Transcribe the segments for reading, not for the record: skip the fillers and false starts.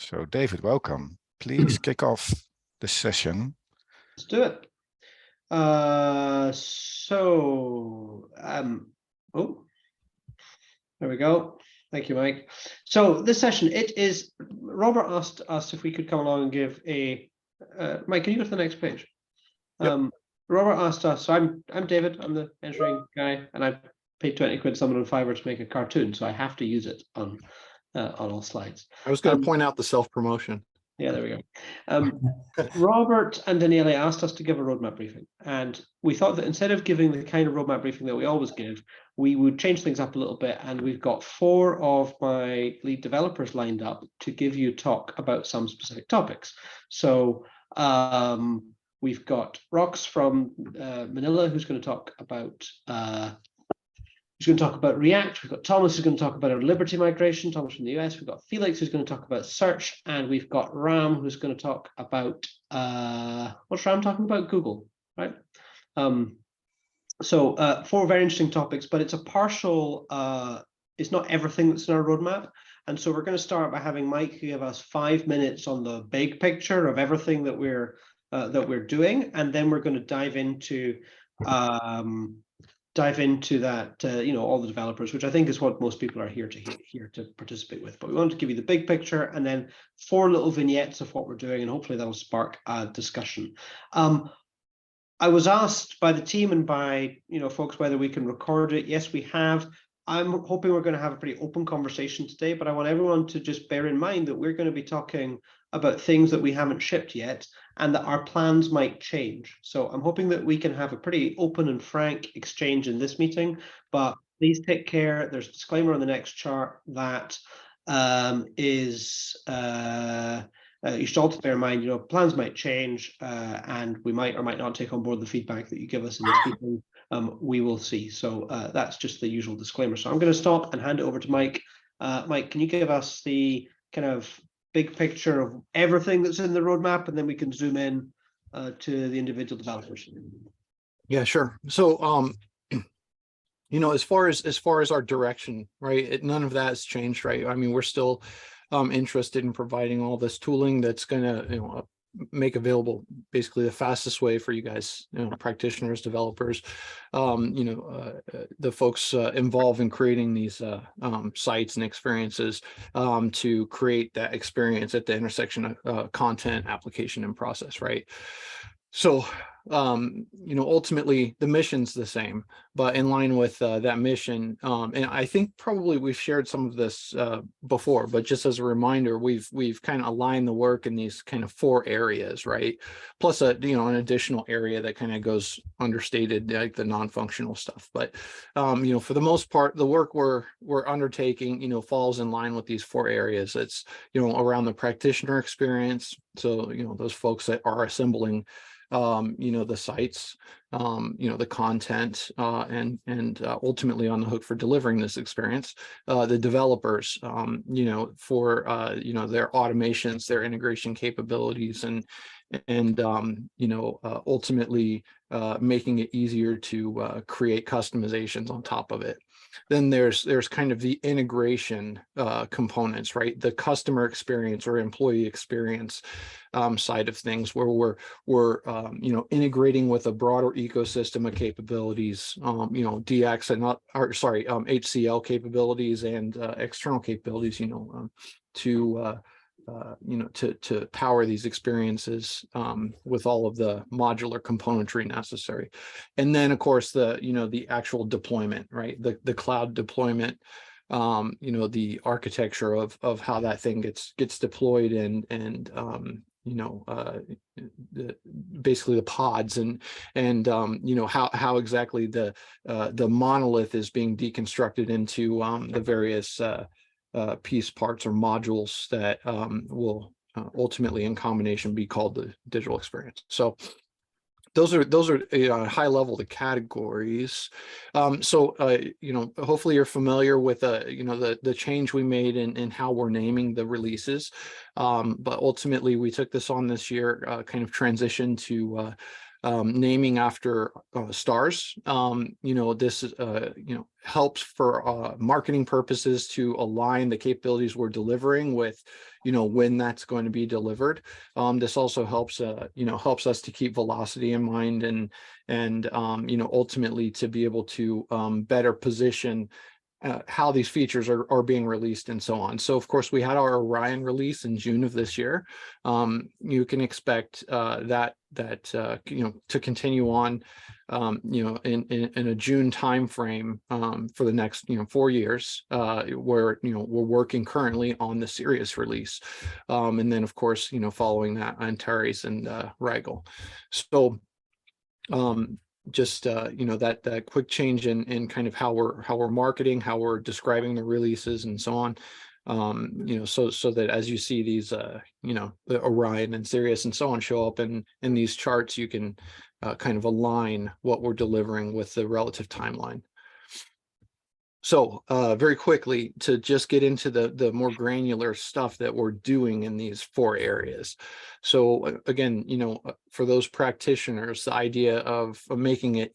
So David, welcome. Please kick off the session. Let's do it. Oh, there we go. Thank you, Mike. So this session, Robert asked us if we could come along and give a, Mike, can you go to the next page? Yep. Robert asked us, so I'm David, I'm the engineering guy, and I paid 20 quid someone on Fiverr to make a cartoon, so I have to use it on all slides. I was going to point out the self-promotion. Yeah, there we go. Robert and Daniele asked us to give a roadmap briefing, and we thought that instead of giving the kind of roadmap briefing that we always give, we would change things up a little bit, and we've got 4 of my lead developers lined up to give you talk about some specific topics. So we've got Rox from Manila, who's going to talk about React. We've got Thomas who's going to talk about our Liberty migration, Thomas from the US. We've got Felix who's going to talk about search, and we've got Ram who's going to talk about what's Ram talking about? Google, right? So 4 very interesting topics, but it's a partial, it's not everything that's in our roadmap. And so we're going to start by having Mike give us 5 minutes on the big picture of everything that we're doing, and then we're going to dive into that, all the developers, which I think is what most people are here to participate with. But we want to give you the big picture, and then 4 little vignettes of what we're doing, and hopefully that'll spark a discussion. I was asked by the team and by folks whether we can record it. Yes, we have. I'm hoping we're going to have a pretty open conversation today, but I want everyone to just bear in mind that we're going to be talking about things that we haven't shipped yet and that our plans might change. So I'm hoping that we can have a pretty open and frank exchange in this meeting, but please take care. There's a disclaimer on the next chart that you should also bear in mind, plans might change and we might or might not take on board the feedback that you give us in this meeting. We will see. So that's just the usual disclaimer. So I'm going to stop and hand it over to Mike. Mike, can you give us the kind of big picture of everything that's in the roadmap, and then we can zoom in to the individual developers? Yeah, sure. So, as far as our direction, right, none of that has changed, right? I mean, we're still interested in providing all this tooling that's going to, make available basically the fastest way for you guys, practitioners, developers, the folks involved in creating these sites and experiences to create that experience at the intersection of content, application, and process, right? So, ultimately the mission's the same, but in line with that mission, and I think probably we've shared some of this before, but just as a reminder, we've kind of aligned the work in these kind of 4 areas, right? Plus an additional area that kind of goes understated, like the non-functional stuff. But for the most part, the work we're undertaking, falls in line with these 4 areas. It's around the practitioner experience. So those folks that are assembling the sites, the content, and ultimately on the hook for delivering this experience, the developers, for their automations, their integration capabilities, and ultimately making it easier to create customizations on top of it. Then there's kind of the integration components, right? The customer experience or employee experience side of things, where we're integrating with a broader ecosystem of capabilities, DX and HCL capabilities and external capabilities, to power these experiences with all of the modular componentry necessary. And then of course the actual deployment, right? The cloud deployment, the architecture of how that thing gets deployed and basically the pods and how exactly the monolith is being deconstructed into the various piece parts or modules that will ultimately in combination be called the digital experience. So those are high level the categories. Hopefully you're familiar with the change we made in how we're naming the releases, but ultimately we took this on this year, kind of transition to naming after stars. This helps for marketing purposes to align the capabilities we're delivering with when that's going to be delivered. This also helps helps us to keep velocity in mind, and ultimately to be able to better position how these features are being released and so on. So of course we had our Orion release in June of this year. You can expect that to continue on in a June timeframe for the next 4 years, where we're working currently on the Sirius release, and then of course following that Antares and Rigel. So just that quick change in kind of how we're marketing, how we're describing the releases and so on, so that as you see these the Orion and Sirius and so on show up in these charts, you can kind of align what we're delivering with the relative timeline. So very quickly, to just get into the more granular stuff that we're doing in these 4 areas. So again, for those practitioners, the idea of making it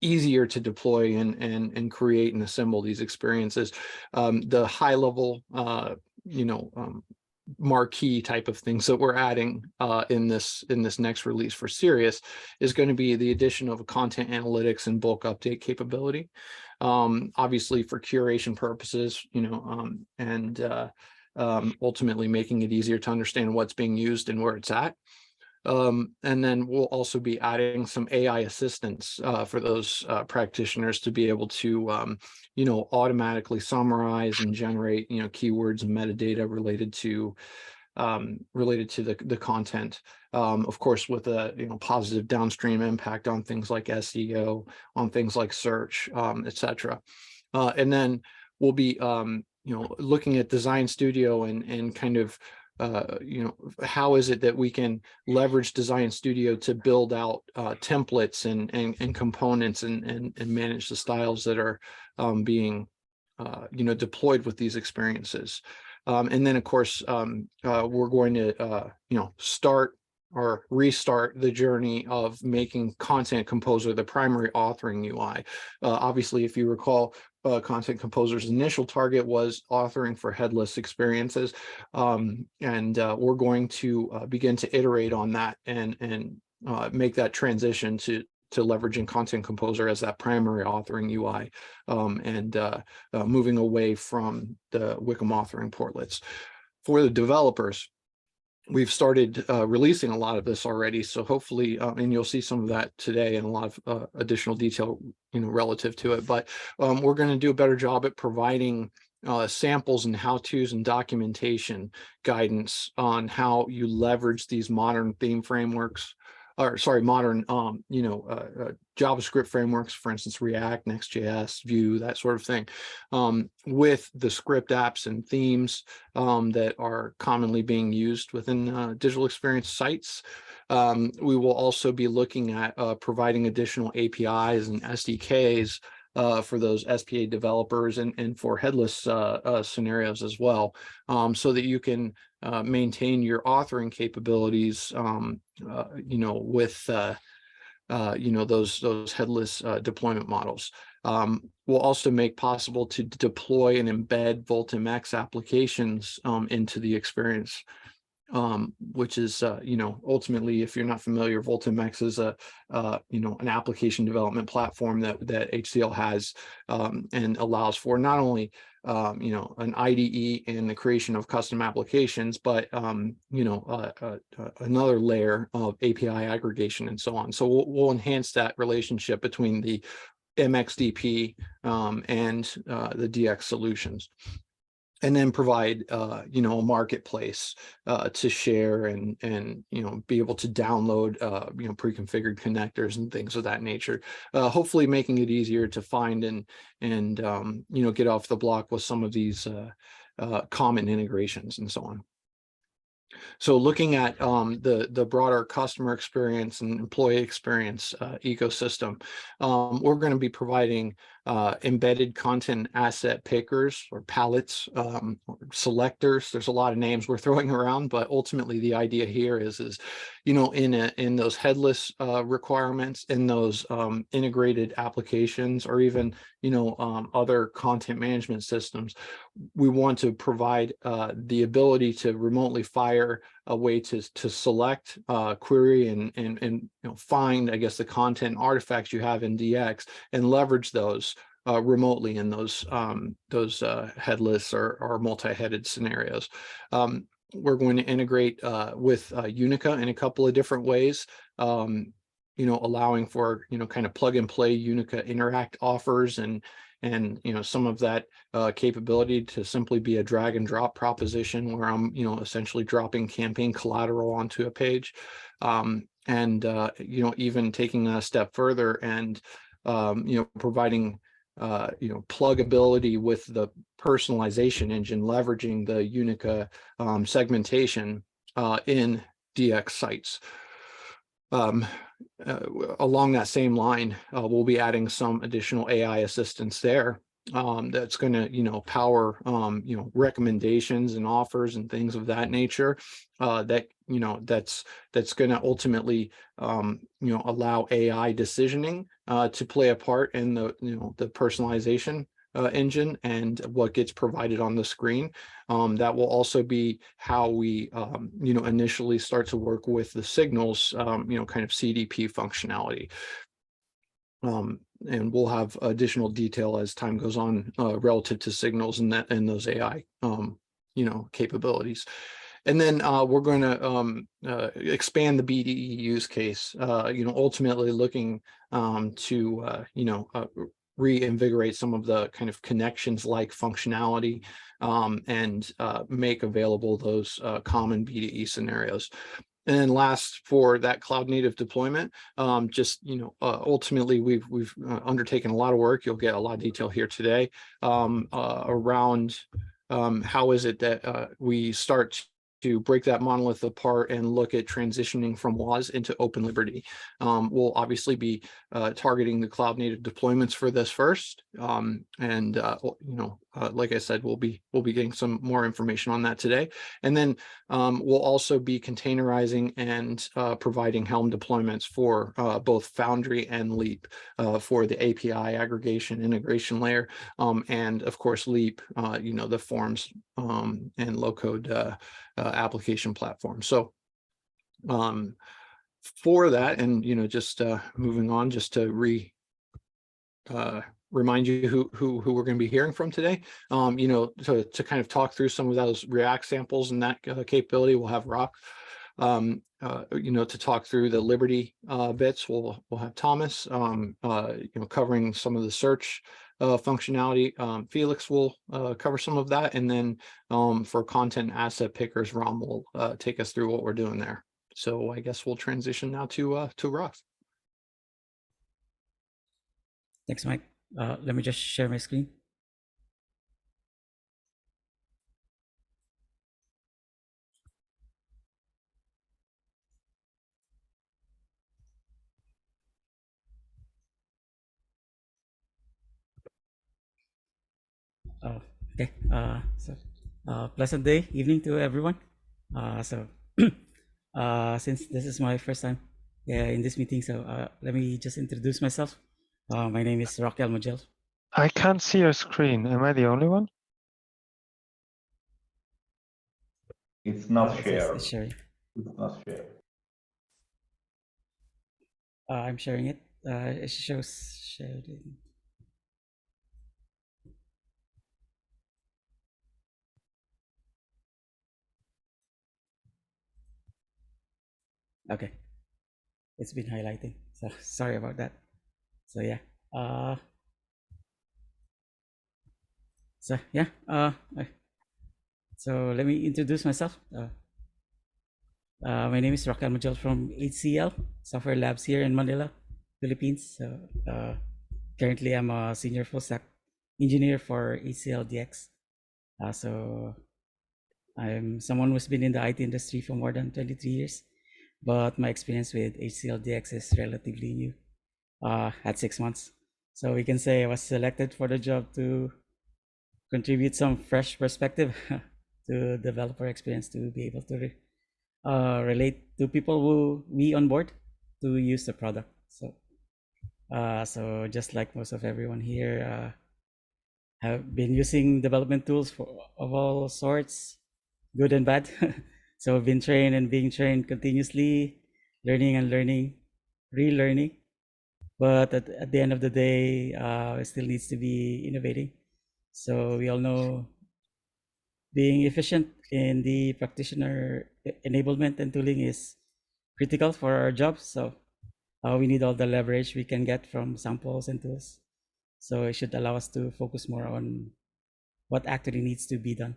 easier to deploy and create and assemble these experiences, the high level marquee type of things that we're adding in this next release for Sirius is going to be the addition of a content analytics and bulk update capability. Obviously for curation purposes, and ultimately making it easier to understand what's being used and where it's at. And then we'll also be adding some AI assistance for those practitioners to be able to, automatically summarize and generate, keywords and metadata related to the content. Of course, with a positive downstream impact on things like SEO, on things like search, etc. And then we'll be looking at Design Studio and kind of how is it that we can leverage Design Studio to build out templates and components and manage the styles that are being deployed with these experiences. And then of course we're going to start or restart the journey of making Content Composer the primary authoring UI. Obviously, if you recall, Content Composer's initial target was authoring for headless experiences, and we're going to begin to iterate on that and make that transition to leveraging Content Composer as that primary authoring UI, and moving away from the Wickham authoring portlets. For the developers, we've started releasing a lot of this already, so hopefully, and you'll see some of that today and a lot of additional detail, relative to it. But we're going to do a better job at providing samples and how-tos and documentation guidance on how you leverage these modern theme frameworks, or sorry, modern JavaScript frameworks, for instance, React, Next.js, Vue, that sort of thing, with the script apps and themes that are commonly being used within digital experience sites. We will also be looking at providing additional APIs and SDKs for those SPA developers and for headless scenarios as well, so that you can maintain your authoring capabilities, with those headless deployment models. Will also make possible to deploy and embed VoltMX applications into the experience, which is ultimately, if you're not familiar, VoltMX is an application development platform that HCL has, and allows for not only an IDE and the creation of custom applications, but another layer of API aggregation and so on. So we'll enhance that relationship between the MXDP and the DX solutions, and then provide a marketplace to share and be able to download pre-configured connectors and things of that nature, hopefully making it easier to find and get off the block with some of these common integrations and so on. So looking at the broader customer experience and employee experience ecosystem, we're going to be providing embedded content asset pickers or palettes, or selectors. There's a lot of names we're throwing around, but ultimately the idea here is in those headless requirements, in those integrated applications, or even other content management systems, we want to provide the ability to remotely fire a way to select, query, and find, I guess, the content artifacts you have in DX and leverage those remotely in those headless or multi-headed scenarios. We're going to integrate with Unica in a couple of different ways, allowing for kind of plug and play Unica Interact offers, and some of that capability to simply be a drag and drop proposition where I'm essentially dropping campaign collateral onto a page, and even taking a step further and providing pluggability with the personalization engine, leveraging the Unica segmentation in DX sites. Along that same line, we'll be adding some additional AI assistance there that's going to power recommendations and offers and things of that nature, that's going to ultimately allow AI decisioning to play a part in the personalization engine and what gets provided on the screen. That will also be how we initially start to work with the signals, kind of CDP functionality. And we'll have additional detail as time goes on relative to signals and those AI capabilities. And then we're going to expand the BDE use case, ultimately looking to reinvigorate some of the kind of connections like functionality, and make available those common BDE scenarios. And then last, for that cloud native deployment, ultimately we've undertaken a lot of work. You'll get a lot of detail here today around how is it that we start to break that monolith apart and look at transitioning from WAS into Open Liberty. We'll obviously be targeting the cloud native deployments for this first, like I said, we'll be getting some more information on that today. And then we'll also be containerizing and providing Helm deployments for both Foundry and Leap for the API aggregation integration layer, and of course Leap, the forms and low-code application platform. So for that, and just moving on, just to remind you who we're going to be hearing from today, to kind of talk through some of those React samples and that capability. We'll have Rock, to talk through the Liberty bits. We'll have Thomas, covering some of the search functionality. Felix will cover some of that, and then for content asset pickers, Ram will take us through what we're doing there. So I guess we'll transition now to Ross. Thanks, Mike. Let me just share my screen. Okay. Pleasant day, evening to everyone. Since this is my first time in this meeting, so let me just introduce myself. My name is Raquel Magel. I can't see your screen. Am I the only one? It's not shared. It's sharing. It's not shared. I'm sharing it. It shows shared. Okay, it's been highlighting, so sorry about that. So yeah, so let me introduce myself. My name is Raquel Magel from HCL Software Labs here in Manila, Philippines. So currently I'm a senior full stack engineer for HCL DX. So I'm someone who's been in the IT industry for more than 23 years. But my experience with HCL DX is relatively new, at 6 months. So we can say I was selected for the job to contribute some fresh perspective to developer experience, to be able to relate to people who we onboard to use the product. So just like most of everyone here, have been using development tools of all sorts, good and bad. So I've been trained and being trained continuously, learning and learning, relearning. But at the end of the day, it still needs to be innovating. So we all know being efficient in the practitioner enablement and tooling is critical for our jobs. So we need all the leverage we can get from samples and tools. So it should allow us to focus more on what actually needs to be done.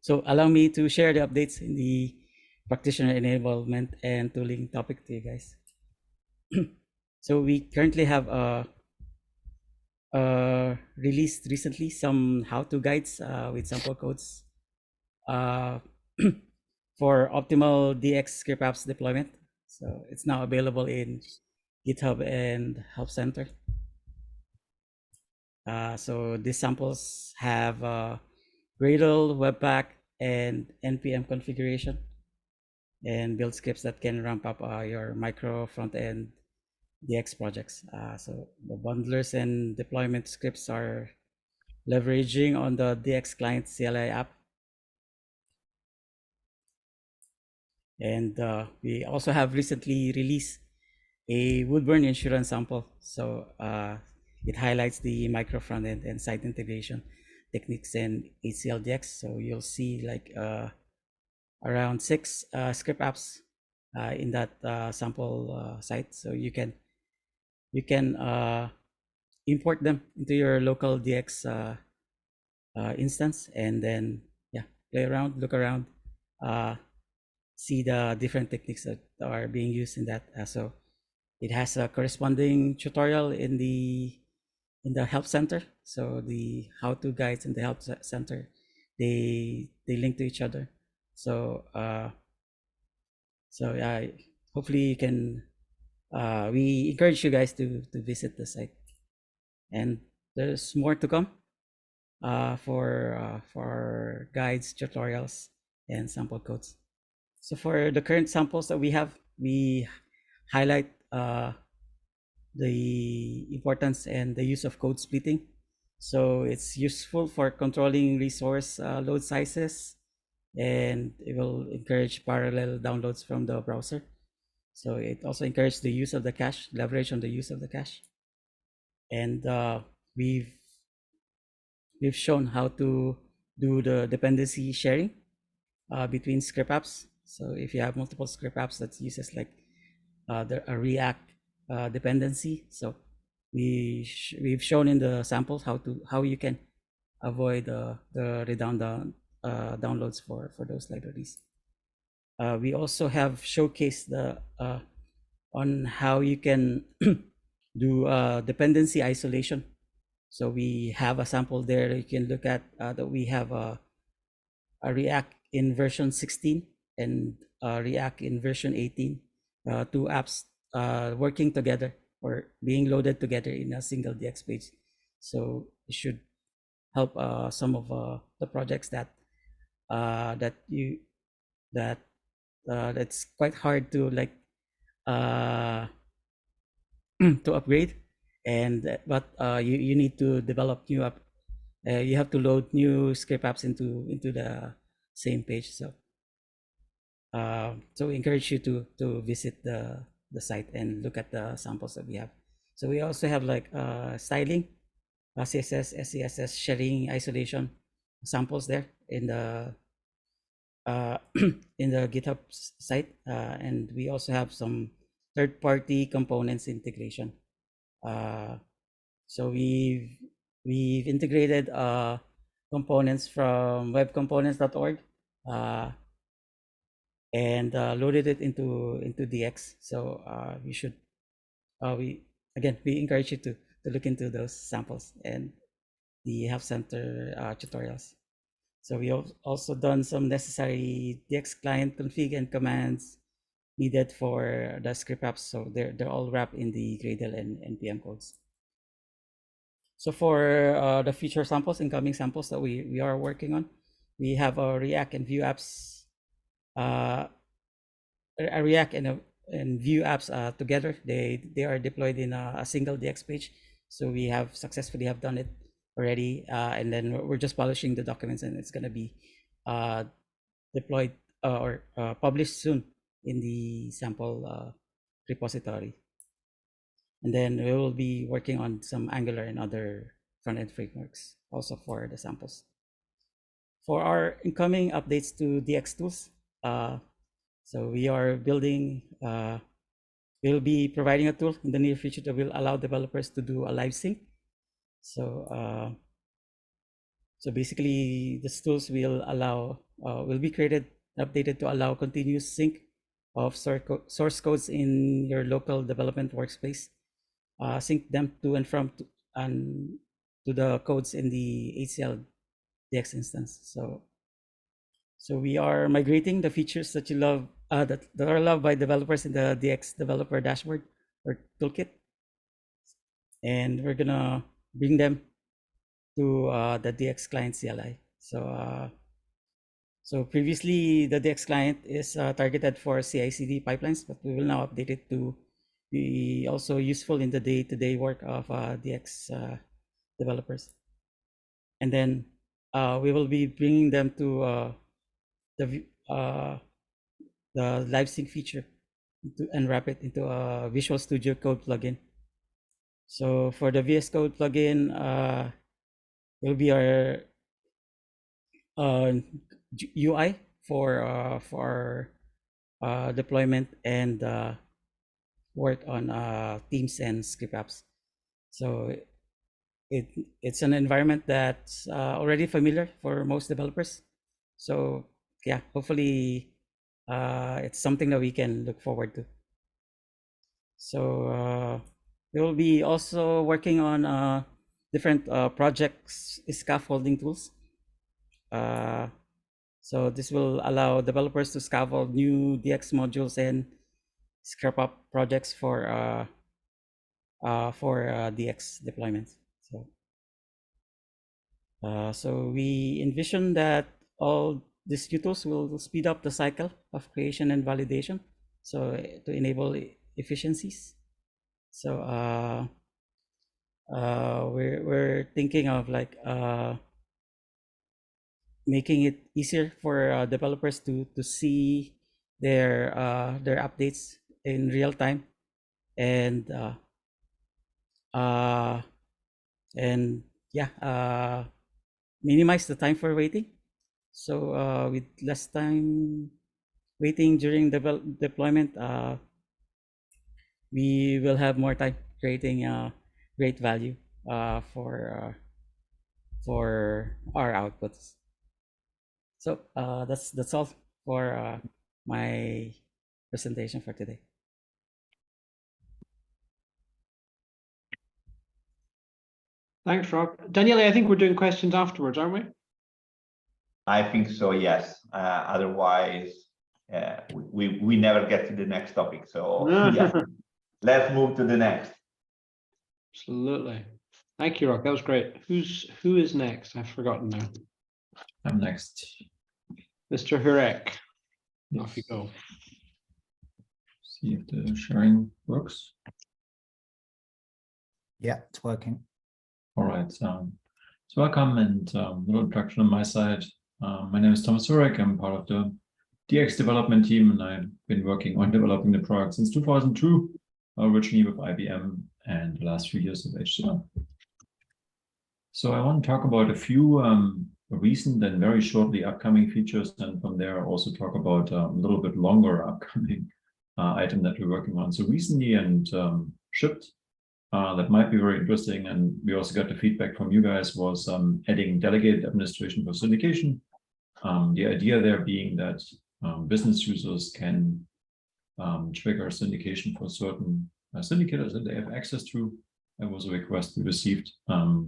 So allow me to share the updates in the practitioner enablement and tooling topic to you guys. So we currently have released recently some how-to guides with sample codes for optimal DX script apps deployment. So it's now available in GitHub and Help Center. So these samples have Gradle, Webpack, and NPM configuration, and build scripts that can ramp up your micro front-end DX projects. So the bundlers and deployment scripts are leveraging on the DX client CLI app. And we also have recently released a Woodburn insurance sample. So it highlights the micro front-end and site integration techniques in HCL DX. So you'll see like around 6 script apps in that sample site. So you can import them into your local DX instance, and then play around, look around, see the different techniques that are being used in that. So it has a corresponding tutorial in the help center. So the how-to guides in the help center, they link to each other. So hopefully you can. We encourage you guys to visit the site, and there's more to come for guides, tutorials, and sample codes. So for the current samples that we have, we highlight the importance and the use of code splitting. So it's useful for controlling resource load sizes, and it will encourage parallel downloads from the browser. So it also encourages the use of the cache, leverage on the use of the cache. And we've shown how to do the dependency sharing between script apps. So if you have multiple script apps that uses like a React dependency, so we've shown in the samples how you can avoid the redundant downloads for those libraries. We also have showcased the on how you can do dependency isolation. So we have a sample there you can look at that we have a React in version 16 and React in version 18, 2 apps working together or being loaded together in a single DX page. So it should help some of the projects that that's quite hard to like to upgrade, and but you need to develop new app. You have to load new script apps into the same page. So so we encourage you to visit the site and look at the samples that we have. So we also have like styling, CSS, SCSS, sharing, isolation samples there in the in the GitHub site, and we also have some third-party components integration. So we've integrated components from webcomponents.org and loaded it into DX. So we should we encourage you to look into those samples and the Help Center tutorials. So we have also done some necessary DX client config and commands needed for the script apps. So they're all wrapped in the Gradle and NPM codes. So for the future samples, incoming samples that we are working on, we have a React and Vue apps, a React and Vue apps together. They are deployed in a single DX page. So we have successfully have done it already, and then we're just polishing the documents, and it's going to be deployed or published soon in the sample repository. And then we will be working on some Angular and other front-end frameworks also for the samples. For our incoming updates to DX tools, so we are building, we'll be providing a tool in the near future that will allow developers to do a live sync. So so basically, these tools will allow, will be created, updated to allow continuous sync of source codes in your local development workspace. Sync them to and from to the codes in the HCL DX instance. So we are migrating the features that you love, that are loved by developers in the DX developer dashboard or toolkit, and we're gonna bring them to the DX client CLI. So previously the DX client is targeted for CI/CD pipelines, but we will now update it to be also useful in the day-to-day work of DX developers. And then we will be bringing them to the live sync feature and wrap it into a Visual Studio Code plugin. So for the VS Code plugin, will be our UI for deployment and work on themes and script apps. So it's an environment that's already familiar for most developers. So yeah, hopefully it's something that we can look forward to. So we will be also working on different projects scaffolding tools. So this will allow developers to scaffold new DX modules and scrap up projects for DX deployments. So we envision that all these new tools will speed up the cycle of creation and validation, so to enable efficiencies. So we're thinking of like making it easier for developers to see their updates in real time, and yeah, minimize the time for waiting. So with less time waiting during deployment, we will have more time creating great value for our outputs. So that's all for my presentation for today. Thanks, Rob. Daniele, I think we're doing questions afterwards, aren't we? I think so, yes. Otherwise, we never get to the next topic. So yeah, let's move to the next. Absolutely. Thank you, Rob. That was great. Who is next? I've forgotten now. I'm next. Mr. Hurek. Off you go. See if the sharing works. Yeah, it's working. All right. So welcome, and little introduction on my side. My name is Thomas Hurek. I'm part of the DX development team, and I've been working on developing the product since 2002, originally with IBM, and the last few years with HCL. So I want to talk about a few recent and very shortly upcoming features, and from there also talk about a little bit longer upcoming item that we're working on. So recently and shipped, that might be very interesting, and we also got the feedback from you guys, was adding delegated administration for syndication. The idea there being that business users can trigger syndication for certain syndicators that they have access to. That was a request we received.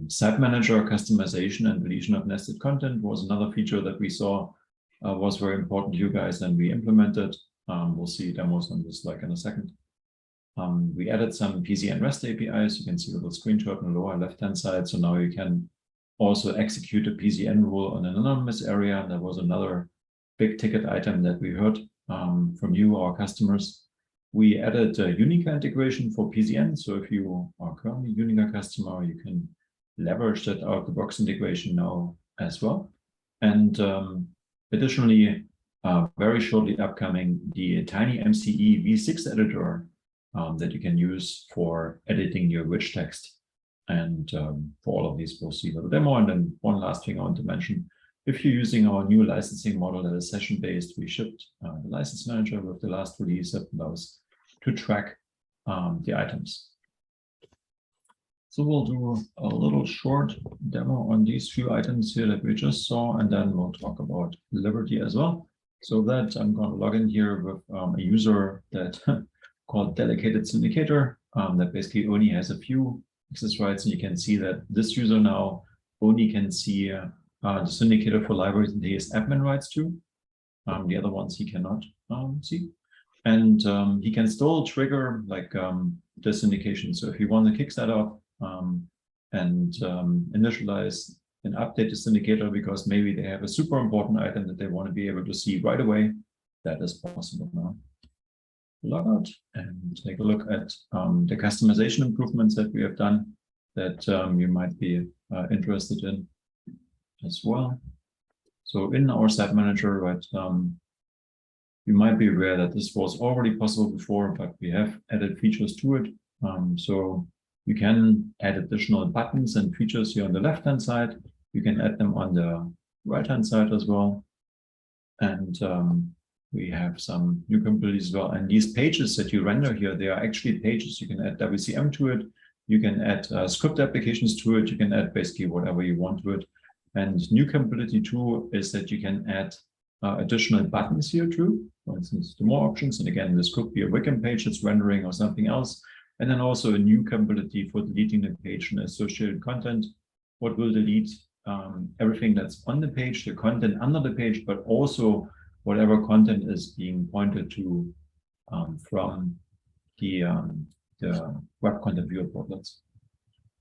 Site manager customization and deletion of nested content was another feature that we saw was very important to you guys, and we implemented. We'll see demos on this like in a second. We added some PCN REST APIs. You can see a little screenshot on the lower left-hand side. So now you can also execute a PCN rule on an anonymous area. That was another big ticket item that we heard from you, our customers. We added a Unica integration for PCN. So if you are currently a Unica customer, you can leverage that out-of-the-box integration now as well. And additionally, very shortly upcoming, the TinyMCE v6 editor that you can use for editing your rich text. And for all of these, we'll see the demo. And then one last thing I want to mention, if you're using our new licensing model that is session-based, we shipped the license manager with the last release that allows to track the items. So we'll do a little short demo on these few items here that we just saw, and then we'll talk about Liberty as well. So that I'm going to log in here with a user that called Delegated Syndicator that basically only has a few access rights, and you can see that this user now only can see the syndicator for libraries and he has admin rights to. The other ones he cannot see. And he can still trigger like the syndication. So if you want to kick that off and initialize and update the syndicator because maybe they have a super important item that they want to be able to see right away, that is possible now. Log out and take a look at the customization improvements that we have done that you might be interested in as well. So in our site manager, right, you might be aware that this was already possible before, but we have added features to it. So you can add additional buttons and features here on the left-hand side. You can add them on the right-hand side as well. And we have some new capabilities as well. And these pages that you render here, they are actually pages. You can add WCM to it. You can add script applications to it. You can add basically whatever you want to it. And new capability too is that you can add additional buttons here too. For instance, the more options. And again, this could be a wiki page that's rendering or something else. And then also a new capability for deleting the page and associated content. What will delete everything that's on the page, the content under the page, but also whatever content is being pointed to from the web content viewer portlets.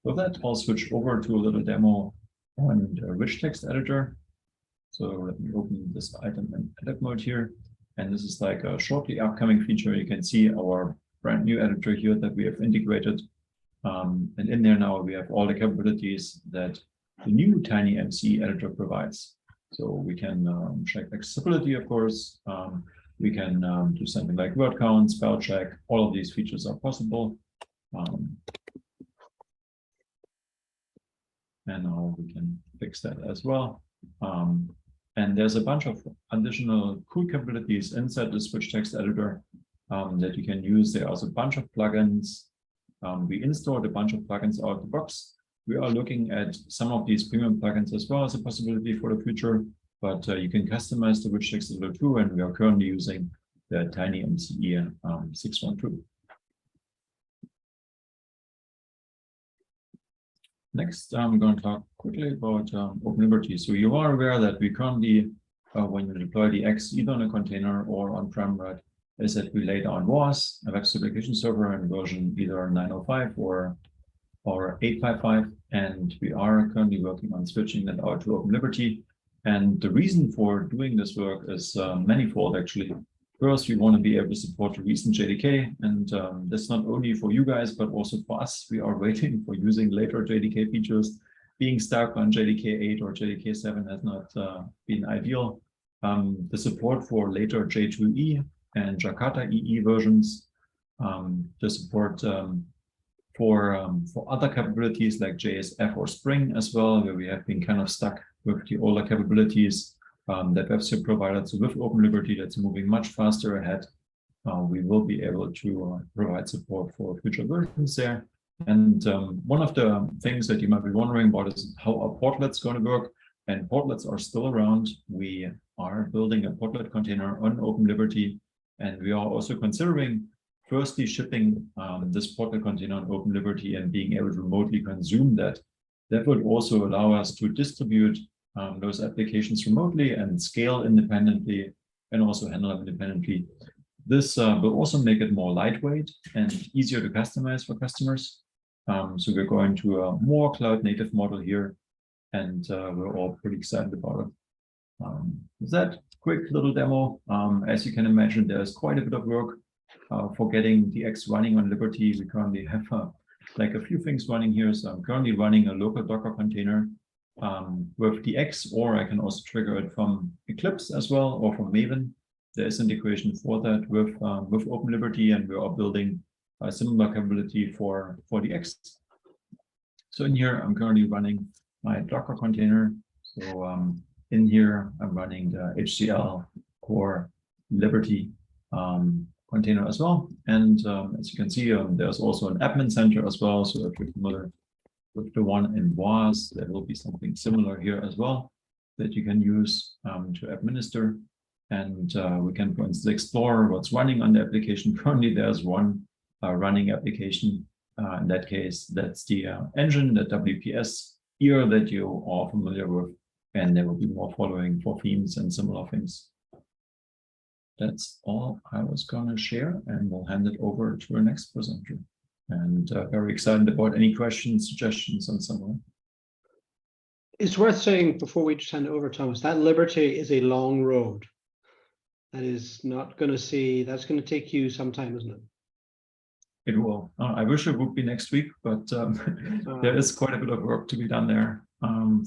With that, I'll switch over to a little demo on the rich text editor. So let me open this item in edit mode here. And this is like a shortly upcoming feature. You can see our brand new editor here that we have integrated. And in there now we have all the capabilities that the new TinyMCE editor provides. So we can check accessibility, of course. We can do something like word count, spell check. All of these features are possible. And now we can fix that as well. And there's a bunch of additional cool capabilities inside the rich text editor that you can use. There's a bunch of plugins. We installed a bunch of plugins out of the box. We are looking at some of these premium plugins as well as a possibility for the future, but you can customize the rich text editor too, and we are currently using the TinyMCE 612. Next, I'm going to talk quickly about Open Liberty. So you are aware that we currently, when you deploy DX either on a container or on-prem, right, is that we lay down WAS, a web application server in version either 905 or 855, and we are currently working on switching that out to Open Liberty. And the reason for doing this work is manifold, actually. First, we want to be able to support the recent JDK, and that's not only for you guys, but also for us. We are waiting for using later JDK features. Being stuck on JDK 8 or JDK 7 has not been ideal. The support for later J2E and Jakarta EE versions, the support for other capabilities like JSF or Spring as well, where we have been kind of stuck with the older capabilities that WebSphere provided. So with Open Liberty, that's moving much faster ahead. We will be able to provide support for future versions there. And one of the things that you might be wondering about is how are portlets going to work? And portlets are still around. We are building a portlet container on Open Liberty, and we are also considering firstly shipping this portlet container on Open Liberty and being able to remotely consume that. That would also allow us to distribute those applications remotely and scale independently and also handle them independently. This will also make it more lightweight and easier to customize for customers. So we're going to a more cloud native model here, and we're all pretty excited about it. With that quick little demo, as you can imagine, there's quite a bit of work for getting DX running on Liberty. We currently have like a few things running here. So I'm currently running a local Docker container with DX, or I can also trigger it from Eclipse as well, or from Maven. There is integration for that with Open Liberty, and we are building a similar capability for DX. So in here, I'm currently running my Docker container. So in here, I'm running the HCL core Liberty container as well. And as you can see, there's also an admin center as well. So if you're familiar with the one in WAS, there will be something similar here as well that you can use to administer. And we can, for instance, explore what's running on the application. Currently, there's one running application. In that case, that's the engine, the WPS here that you are familiar with. And there will be more following for themes and similar things. That's all I was going to share, and we'll hand it over to our next presenter. And very excited about any questions, suggestions, and so on. It's worth saying before we just hand it over, Thomas, that Liberty is a long road. That is not going to see, that's going to take you some time, isn't it? It will. I wish it would be next week, but there is quite a bit of work to be done there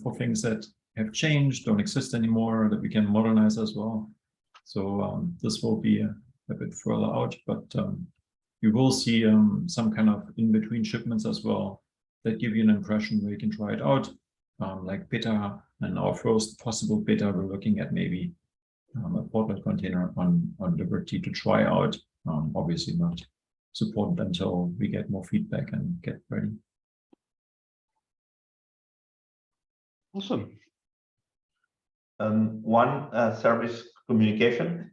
for things that have changed, don't exist anymore, that we can modernize as well. So this will be a bit further out, but you will see some kind of in-between shipments as well that give you an impression where you can try it out, like beta. And our first possible beta, we're looking at maybe a portal container on Liberty to try out. Obviously not support until we get more feedback and get ready. Awesome. One service communication.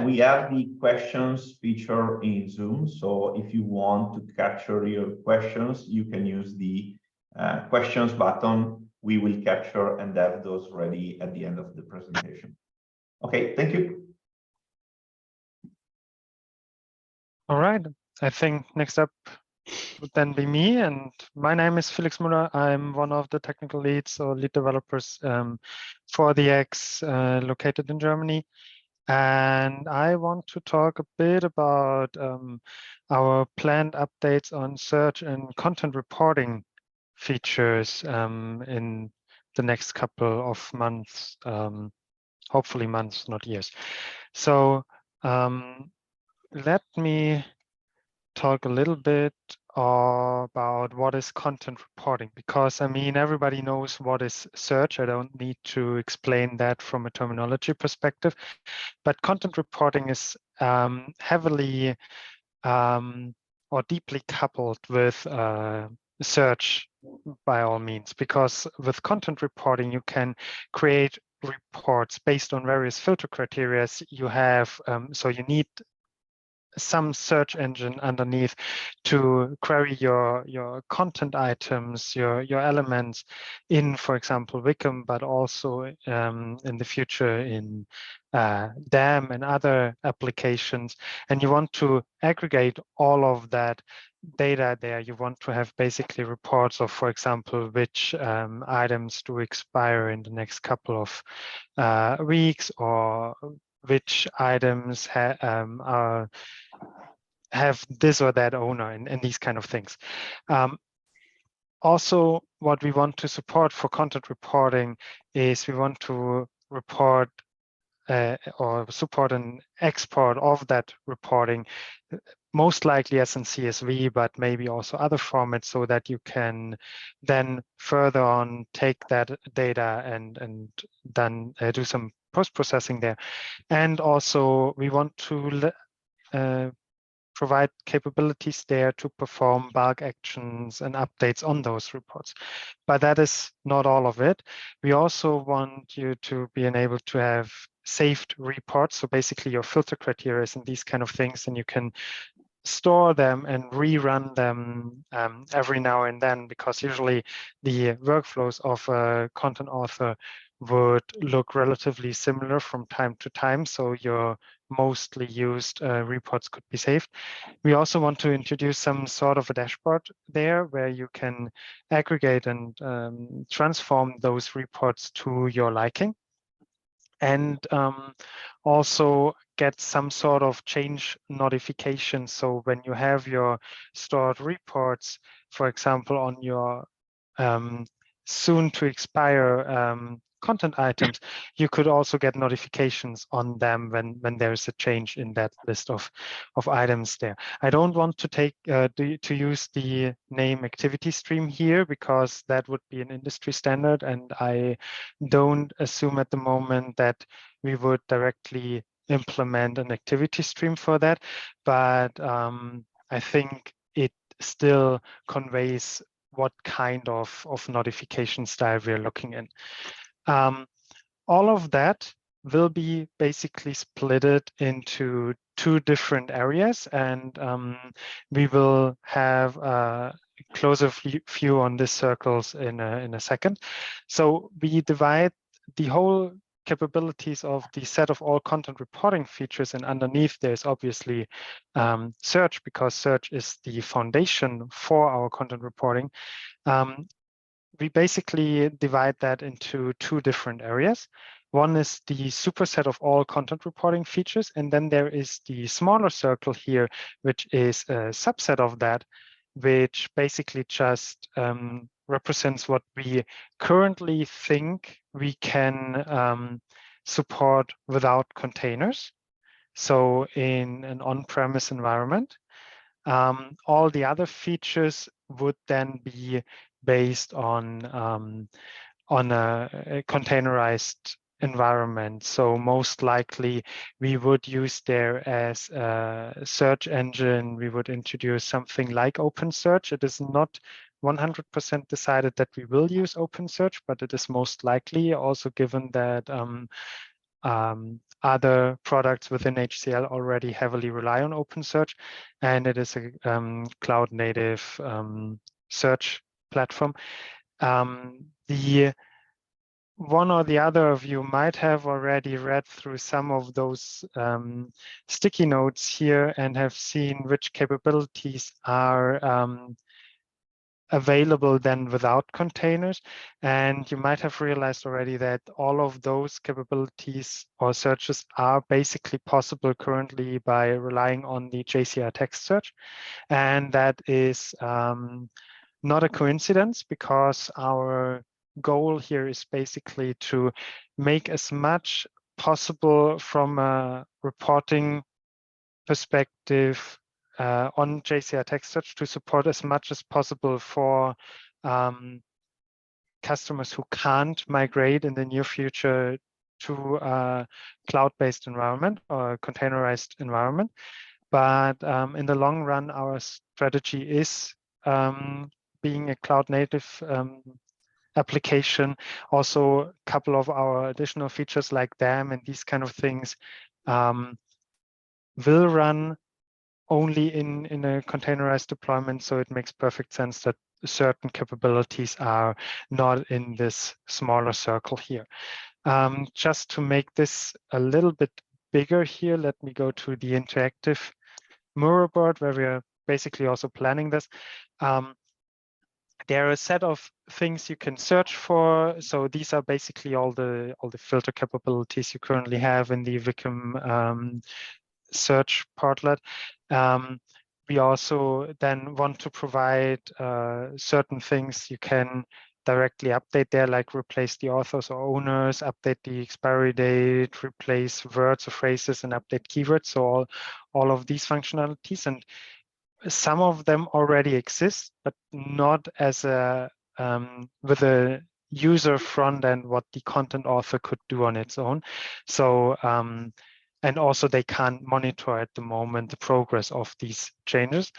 We have the questions feature in Zoom. So if you want to capture your questions, you can use the questions button. We will capture and have those ready at the end of the presentation. Okay, thank you. All right. I think next up would then be me, and my name is Felix Müller. I'm one of the technical leads or lead developers for DX located in Germany. And I want to talk a bit about our planned updates on search and content reporting features in the next couple of months, hopefully months, not years. So let me talk a little bit about what is content reporting, because I mean, everybody knows what is search. I don't need to explain that from a terminology perspective, but content reporting is heavily or deeply coupled with search by all means, because with content reporting, you can create reports based on various filter criteria you have. So you need some search engine underneath to query your content items, your elements in, for example, Wickham, but also in the future in DAM and other applications. And you want to aggregate all of that data there. You want to have basically reports of, for example, which items do expire in the next couple of weeks, or which items have this or that owner, and these kind of things. Also, what we want to support for content reporting is we want to report or support an export of that reporting, most likely as in CSV, but maybe also other formats, so that you can then further on take that data and then do some post-processing there. And also we want to provide capabilities there to perform bulk actions and updates on those reports. But that is not all of it. We also want you to be able to have saved reports. So basically your filter criteria and these kind of things, and you can store them and rerun them every now and then, because usually the workflows of a content author would look relatively similar from time to time, so your mostly used reports could be saved. We also want to introduce some sort of a dashboard there where you can aggregate and transform those reports to your liking, and also get some sort of change notification. So when you have your stored reports, for example, on your soon to expire content items, you could also get notifications on them when there is a change in that list of items there. I don't want to take to use the name activity stream here, because that would be an industry standard, and I don't assume at the moment that we would directly implement an activity stream for that, but I think it still conveys what kind of notification style we're looking in. All of that will be basically splitted into 2 different areas, and we will have a closer view on these circles in a second. So we divide the whole capabilities of the set of all content reporting features, and underneath there's obviously search, because search is the foundation for our content reporting. We basically divide that into 2 different areas. One is the superset of all content reporting features, and then there is the smaller circle here, which is a subset of that, which basically just represents what we currently think we can support without containers. So in an on-premise environment, all the other features would then be based on a containerized environment. So most likely we would use there as a search engine, we would introduce something like OpenSearch. It is not 100% decided that we will use OpenSearch, but it is most likely, also given that other products within HCL already heavily rely on OpenSearch, and it is a cloud native search platform. The one or the other of you might have already read through some of those sticky notes here and have seen which capabilities are available then without containers. And you might have realized already that all of those capabilities or searches are basically possible currently by relying on the JCR text search. And that is not a coincidence, because our goal here is basically to make as much possible from a reporting perspective on JCR text search to support as much as possible for customers who can't migrate in the near future to a cloud-based environment or a containerized environment. But in the long run, our strategy is being a cloud-native application. Also, a couple of our additional features like DAM and these kind of things will run only in a containerized deployment, so it makes perfect sense that certain capabilities are not in this smaller circle here. Just to make this a little bit bigger here, let me go to the interactive Mural board where we are basically also planning this. There are a set of things you can search for. So these are basically all the filter capabilities you currently have in the Wickham search portlet. We also then want to provide certain things you can directly update there, like replace the authors or owners, update the expiry date, replace words or phrases, and update keywords. So all of these functionalities, and some of them already exist, but not as a with a user front end what the content author could do on its own. So and also they can't monitor at the moment the progress of these changes,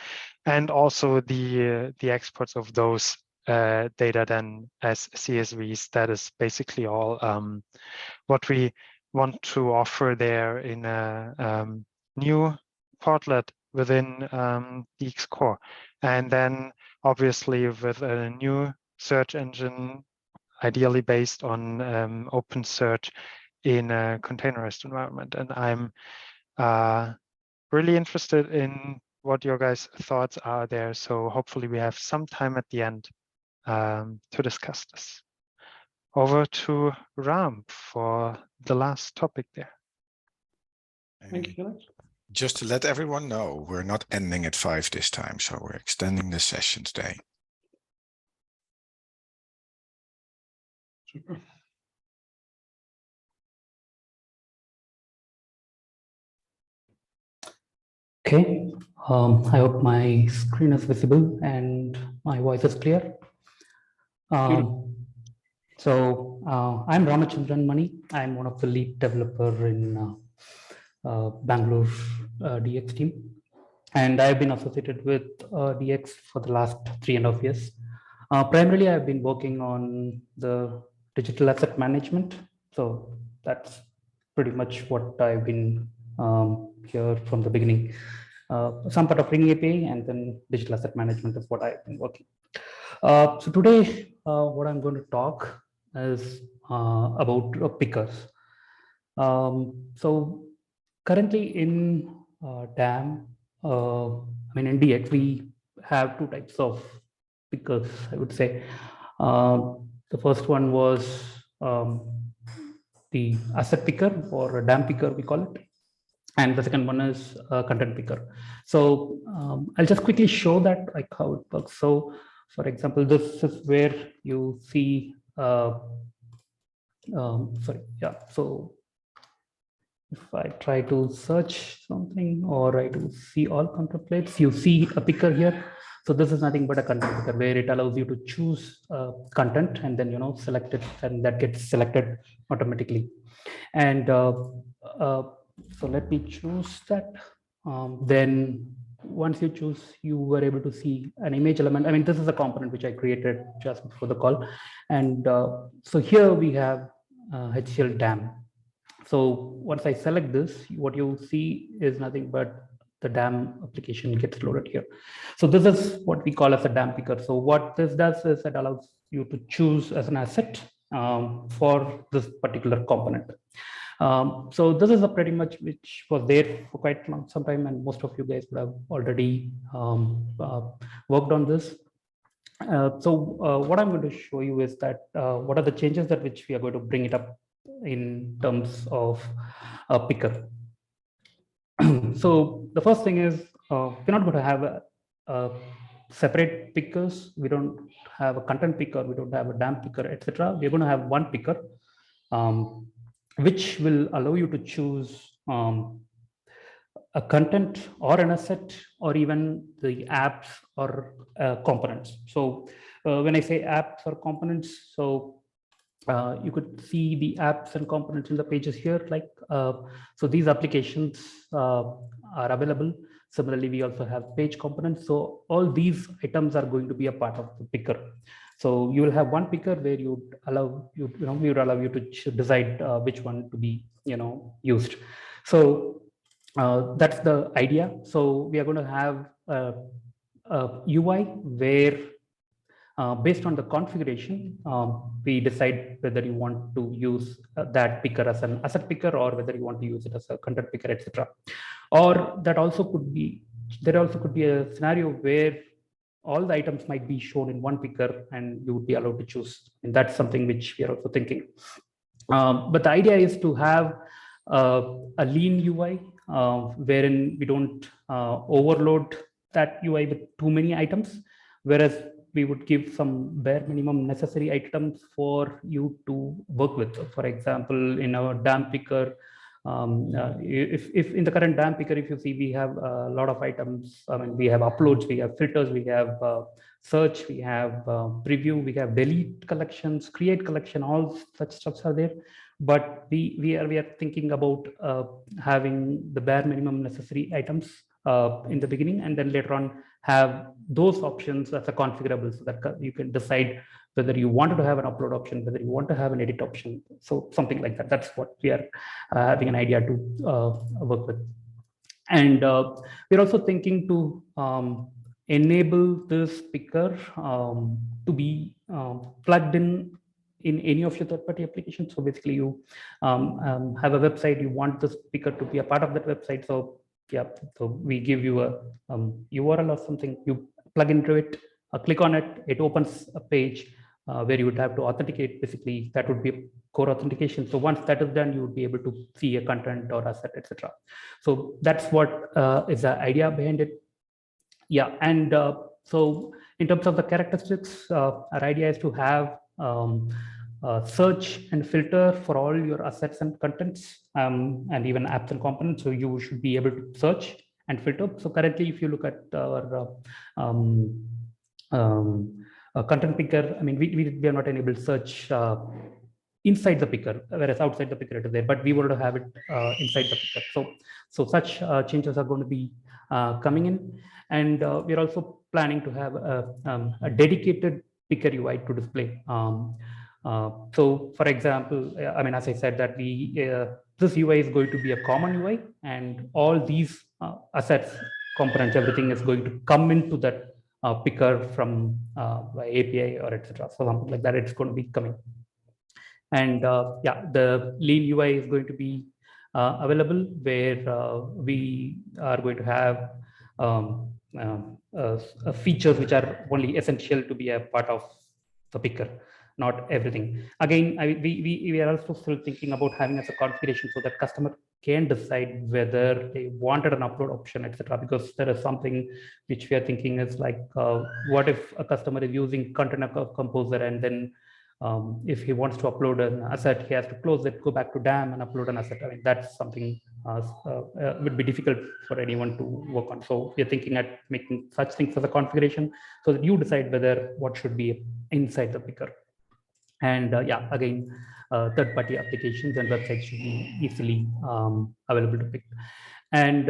and also the exports of those data then as CSVs. That is basically all what we want to offer there in a new portlet within DX Core. And then obviously with a new search engine ideally based on OpenSearch in a containerized environment. And I'm really interested in what your guys' thoughts are there. So hopefully we have some time at the end to discuss this. Over to Ram for the last topic there. Thank you, Felix. Just to let everyone know, we're not ending at 5 this time, so we're extending the session today. Super. Okay, I hope my screen is visible and my voice is clear. So I'm Ramachandran Mani. I'm one of the lead developer in Bangalore DX team. And I've been associated with DX for the last 3.5 years. Primarily, I've been working on the digital asset management. So that's pretty much what I've been here from the beginning. Some part of Ring API and then digital asset management is what I've been working. So today, what I'm going to talk is about pickers. So currently in DAM, in DX, we have 2 types of pickers, I would say. The first one was the asset picker or a DAM picker, we call it. And the second one is a content picker. So I'll just quickly show that, like how it works. So for example, this is where you see, so if I try to search something or I do see all contemplates, you see a picker here. So this is nothing but a content picker where it allows you to choose content and then, select it, and that gets selected automatically. And so let me choose that. Then once you choose, you were able to see an image element. This is a component which I created just before the call. And so here we have HCL DAM. So once I select this, what you see is nothing but the DAM application gets loaded here. So this is what we call as a DAM picker. So what this does is it allows you to choose as an asset for this particular component. So this is a pretty much which was there for quite some time, and most of you guys would have already worked on this. So what I'm going to show you is that what are the changes that which we are going to bring it up in terms of a picker. So the first thing is we're not going to have a separate pickers. We don't have a content picker. We don't have a DAM picker, etc. We're going to have one picker, which will allow you to choose a content or an asset or even the apps or components. So when I say apps or components, so you could see the apps and components in the pages here. Like so these applications are available. Similarly, we also have page components. So all these items are going to be a part of the picker. So you will have one picker where you would allow you to decide which one to be used. So that's the idea. So we are going to have a UI where based on the configuration, we decide whether you want to use that picker as an asset picker or whether you want to use it as a content picker, etc. Or there also could be a scenario where all the items might be shown in one picker and you would be allowed to choose. And that's something which we are also thinking. But the idea is to have a lean UI wherein we don't overload that UI with too many items, whereas we would give some bare minimum necessary items for you to work with. For example, in our DAM picker, if in the current DAM picker, if you see, we have a lot of items. We have uploads, we have filters, we have search, we have preview, we have delete collections, create collection, all such stuffs are there. But we are thinking about having the bare minimum necessary items in the beginning, and then later on have those options as a configurable, so that you can decide whether you wanted to have an upload option, whether you want to have an edit option. So something like that. That's what we are having an idea to work with. And we're also thinking to enable this picker to be plugged in any of your third-party applications. So basically, you have a website, you want this picker to be a part of that website. So yeah, so we give you a URL or something, you plug into it, click on it, it opens a page where you would have to authenticate. Basically, that would be a core authentication. So once that is done, you would be able to see a content or asset, etc. So that's what is the idea behind it. Yeah, and so in terms of the characteristics, our idea is to have search and filter for all your assets and contents, and even apps and components. So you should be able to search and filter. So currently, if you look at our content picker, I mean, we are not enabled search inside the picker, whereas outside the picker it is there, but we wanted to have it inside the picker. So such changes are going to be coming in. And we're also planning to have a dedicated picker UI to display. So for example, I mean, as I said, that this UI is going to be a common UI, and all these assets, components, everything is going to come into that picker from by API or etc. So something like that, it's going to be coming. And yeah, the lean UI is going to be available, where we are going to have features which are only essential to be a part of the picker, not everything. Again, we are also still thinking about having as a configuration so that customer can decide whether they wanted an upload option, etc. Because there is something which we are thinking is like, what if a customer is using Container Composer, and then if he wants to upload an asset, he has to close it, go back to DAM and upload an asset. I mean, that's something would be difficult for anyone to work on. So we're thinking at making such things as a configuration so that you decide whether what should be inside the picker. And yeah, again, third-party applications and websites should be easily available to pick. And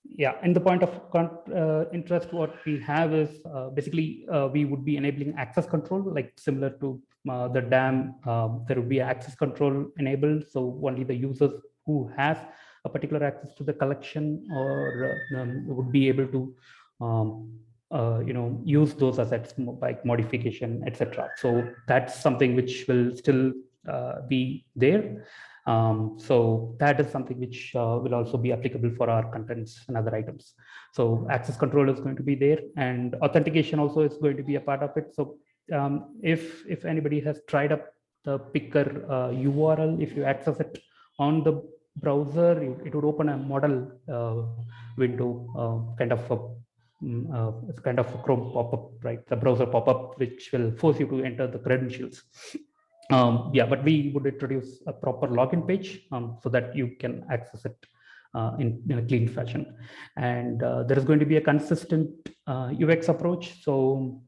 yeah, and the point of interest, what we have is basically we would be enabling access control, like similar to the DAM. There would be access control enabled, so only the users who have a particular access to the collection or would be able to use those assets by modification, etc. So that's something which will still be there. So that is something which will also be applicable for our contents and other items. So access control is going to be there, and authentication also is going to be a part of it. So if anybody has tried up the picker URL, if you access it on the browser, it would open a model window, kind of it's kind of a Chrome pop-up, right? The browser pop-up, which will force you to enter the credentials. Yeah, but we would introduce a proper login page so that you can access it in a clean fashion. And there is going to be a consistent UX approach. So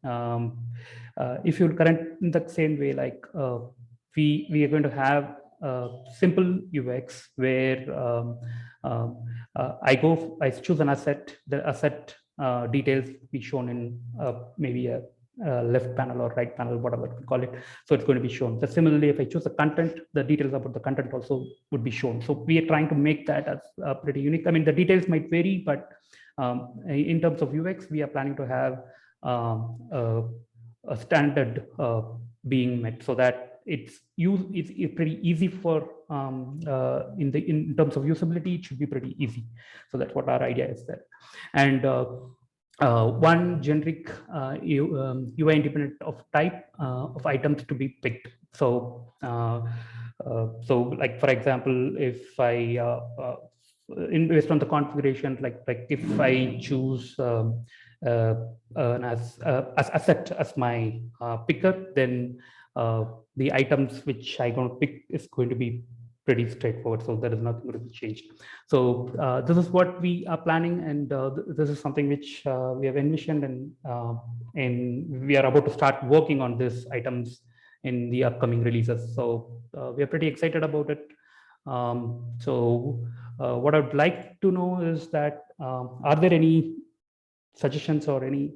if you current in the same way, like we are going to have simple UX where I choose an asset, the asset details be shown in maybe a left panel or right panel, whatever we call it. So it's going to be shown. So similarly, if I choose the content, the details about the content also would be shown. So we are trying to make that as pretty unique. I mean, the details might vary, but in terms of UX, we are planning to have a standard being met, so that it's pretty easy for in terms of usability, it should be pretty easy. So that's what our idea is there. And one generic UI independent of type of items to be picked. So like for example, if I based on the configuration, like if I choose as asset as my picker, then the items which I'm going to pick is going to be pretty straightforward. So there is nothing going to be changed. So this is what we are planning, and this is something which we have envisioned, and we are about to start working on these items in the upcoming releases. So we are pretty excited about it. So what I'd like to know is that are there any suggestions or any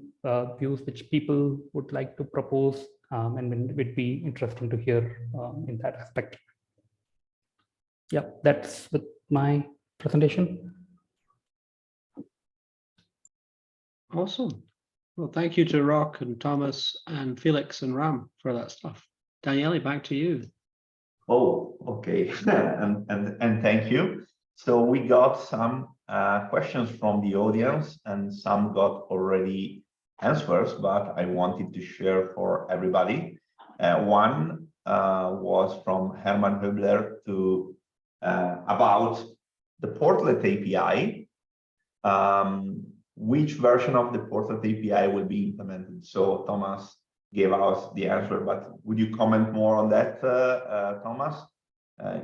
views which people would like to propose, and it would be interesting to hear in that aspect. Yeah, that's with my presentation. Awesome. Well, thank you to Rock and Thomas and Felix and Ram for that stuff. Daniele, back to you. Oh, okay. and thank you. So we got some questions from the audience, and some got already answers, but I wanted to share for everybody. One was from Herman Höbler about the Portlet API. Which version of the Portlet API will be implemented? So Thomas gave us the answer, but would you comment more on that, Thomas?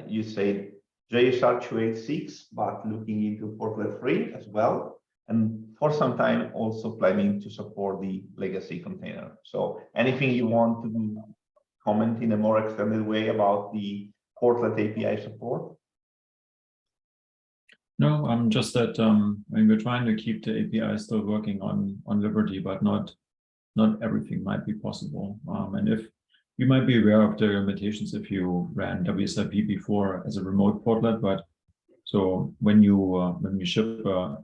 You said JSR 286, but looking into Portlet 3 as well, and for some time also planning to support the legacy container. So anything you want to comment in a more extended way about the Portlet API support? No, just that I mean, we're trying to keep the API still working on Liberty, but not everything might be possible. And if you might be aware of the limitations if you ran WSIP before as a remote portlet, but so when you ship a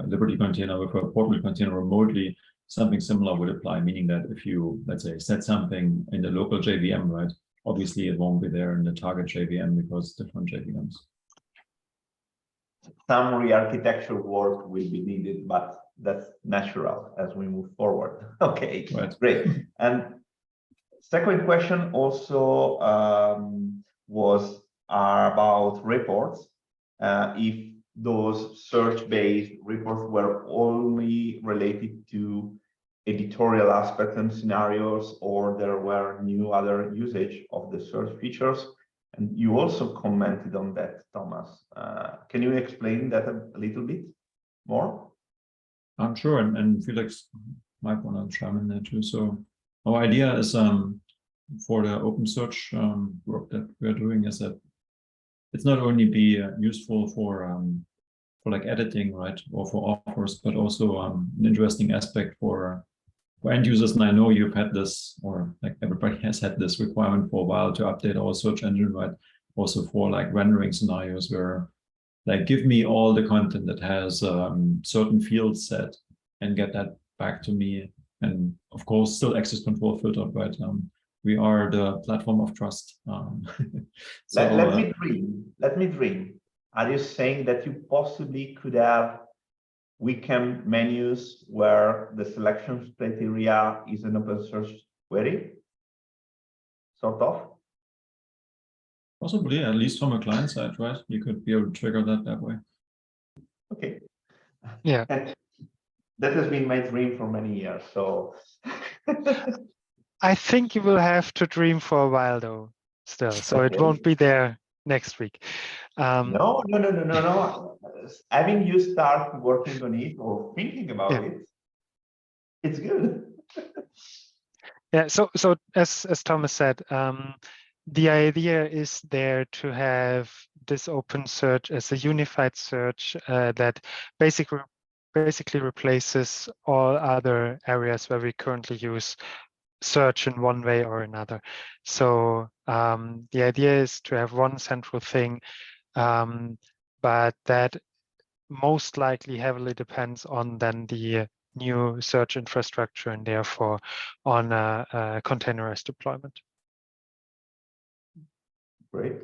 Liberty container with a portlet container remotely, something similar would apply, meaning that if you, let's say, set something in the local JVM, right, obviously it won't be there in the target JVM because it's different JVMs. Some re-architecture work will be needed, but that's natural as we move forward. Okay, right. Great. And second question also was about reports. If those search-based reports were only related to editorial aspects and scenarios, or there were new other usage of the search features. And you also commented on that, Thomas. Can you explain that a little bit more? I'm sure, and Felix might want to chime in there too. So our idea is for the open search work that we're doing is that it's not only be useful for like editing, right, or for offers, but also an interesting aspect for end users. And I know you've had this, or like everybody has had this requirement for a while to update our search engine, right? Also for like rendering scenarios where like give me all the content that has certain fields set and get that back to me. And of course, still access control filtered, right? We are the platform of trust. So, let me dream. Are you saying that you possibly could have weekend menus where the selection criteria is an open source query? Sort of? Possibly, at least from a client side, right? You could be able to trigger that way. Okay. Yeah. And that has been my dream for many years. So I think you will have to dream for a while though, still. So okay. It won't be there next week. No. Having you start working on it or thinking about it, it's good. Yeah. So as Thomas said, the idea is there to have this open search as a unified search that basically replaces all other areas where we currently use search in one way or another. So the idea is to have one central thing, but that most likely heavily depends on then the new search infrastructure and therefore on a containerized deployment. Great.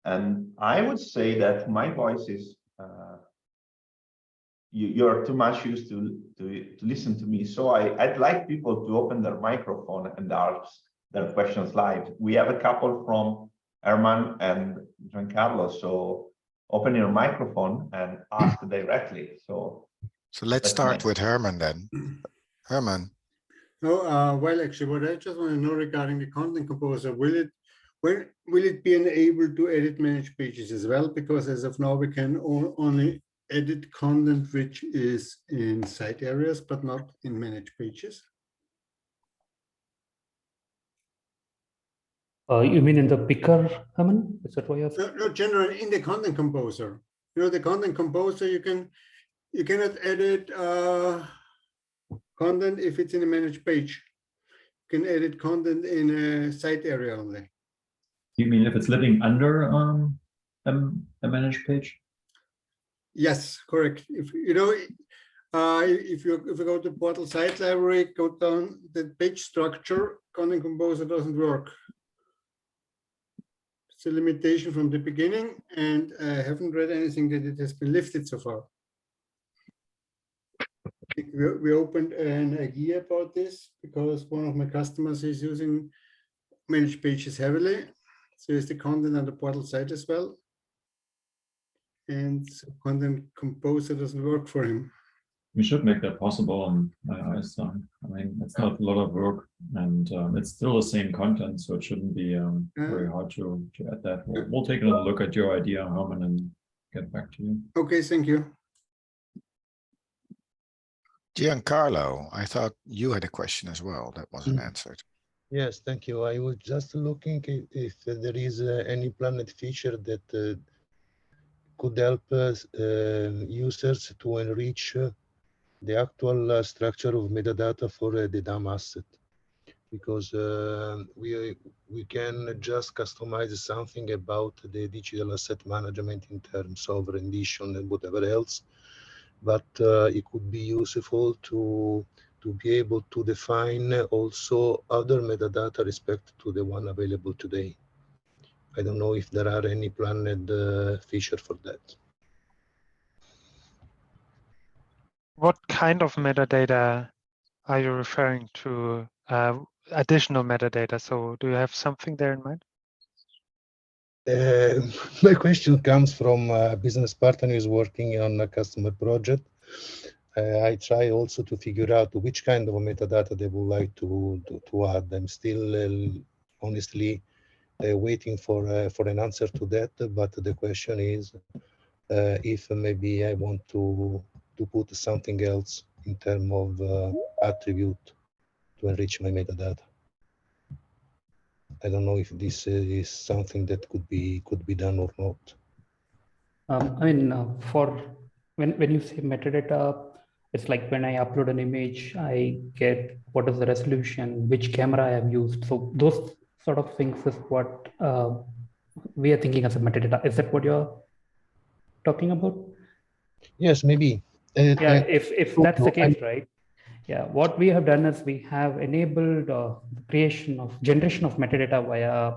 And I would say that my voice is you're too much used to listen to me. So I'd like people to open their microphone and ask their questions live. We have a couple from Herman and Giancarlo. So open your microphone and ask directly. So let's start with Herman then. Herman. No, well, actually, what I just want to know regarding the content composer, will it be enabled to edit managed pages as well? Because as of now, we can only edit content which is in site areas, but not in managed pages. You mean in the picker, Herman? Is that what you're saying? No, generally in the content composer. You know, the content composer, you cannot edit content if it's in a managed page. You can edit content in a site area only. You mean if it's living under a managed page? Yes, correct. If you know, if you go to portal site library, go down the page structure, content composer doesn't work. the limitation from the beginning, and I haven't read anything that it has been lifted so far. I think we opened an idea about this because one of my customers is using managed pages heavily. So is the content on the portal site as well. And so content composer doesn't work for him. We should make that possible in my eyes. I mean, it's not a lot of work, and it's still the same content, so it shouldn't be very hard to add that. We'll take another look at your idea, Herman, and get back to you. Okay, thank you. Giancarlo, I thought you had a question as well that wasn't answered. Yes, thank you. I was just looking if there is any planned feature that could help users to enrich the actual structure of metadata for the DAM asset, because we can just customize something about the digital asset management in terms of rendition and whatever else, but it could be useful to be able to define also other metadata respect to the one available today. I don't know if there are any planned feature for that. What kind of metadata are you referring to? Additional metadata. So do you have something there in mind? My question comes from a business partner who is working on a customer project. I try also to figure out which kind of metadata they would like to add. I'm still honestly waiting for an answer to that. But the question is if maybe I want to put something else in terms of attribute to enrich my metadata. I don't know if this is something that could be done or not. I mean, for when you say metadata, it's like when I upload an image, I get what is the resolution, which camera I have used. So those sort of things is what we are thinking as a metadata. Is that what you're talking about? Yes, maybe. Yeah, if that's the case, right? Yeah, what we have done is we have enabled the generation of metadata via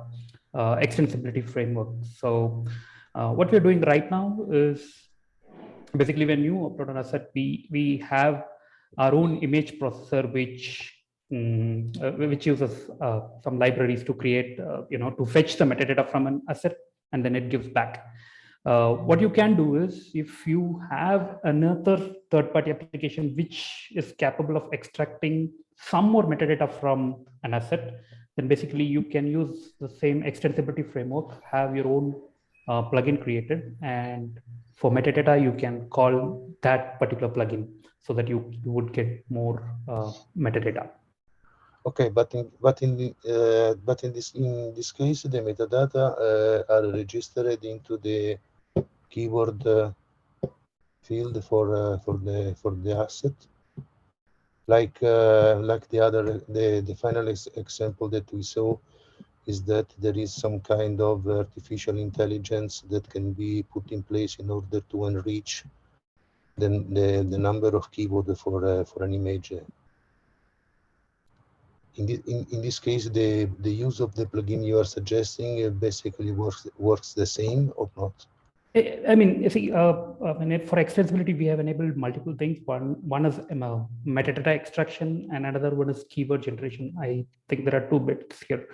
extensibility framework. So what we're doing right now is basically when you upload an asset, we have our own image processor which uses some libraries to create, to fetch the metadata from an asset, and then it gives back. What you can do is if you have another third-party application which is capable of extracting some more metadata from an asset, then basically you can use the same extensibility framework, have your own plugin created, and for metadata you can call that particular plugin so that you would get more metadata. Okay, but in this case, the metadata are registered into the keyword field for the asset, like the final example that we saw is that there is some kind of artificial intelligence that can be put in place in order to enrich the number of keywords for an image. In this case, the use of the plugin you are suggesting basically works the same or not? I mean, you see, for extensibility, we have enabled multiple things. One is metadata extraction, and another one is keyword generation. I think there are two bits here.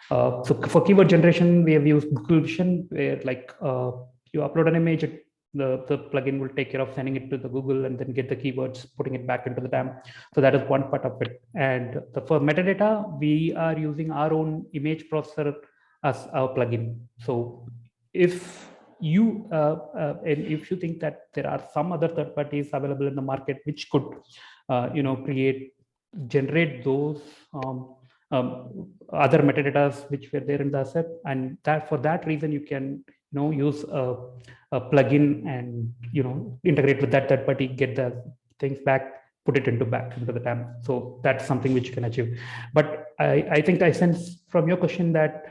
So for keyword generation, we have used Google Vision, where like you upload an image, the plugin will take care of sending it to the Google and then get the keywords, putting it back into the DAM. So that is one part of it. And for metadata, we are using our own image processor as our plugin. So if you and if you think that there are some other third parties available in the market which could generate those other metadatas which were there in the asset, and that for that reason you can use a plugin and integrate with that third party, get the things back, put it back into the DAM. So that's something which you can achieve. But I think I sense from your question that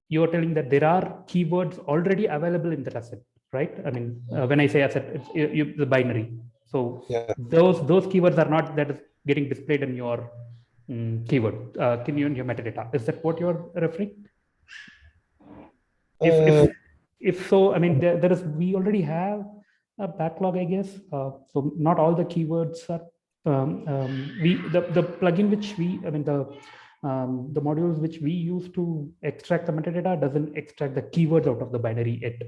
you're telling that there are keywords already available in that asset, right? I mean, when I say asset, it's the binary. So yeah, those keywords are not that is getting displayed in your keyword, in your metadata. Is that what you're referring? If so, I mean, there is, we already have a backlog, I guess. So not all the keywords are, the plugin which we, I mean, the modules which we use to extract the metadata doesn't extract the keywords out of the binary yet.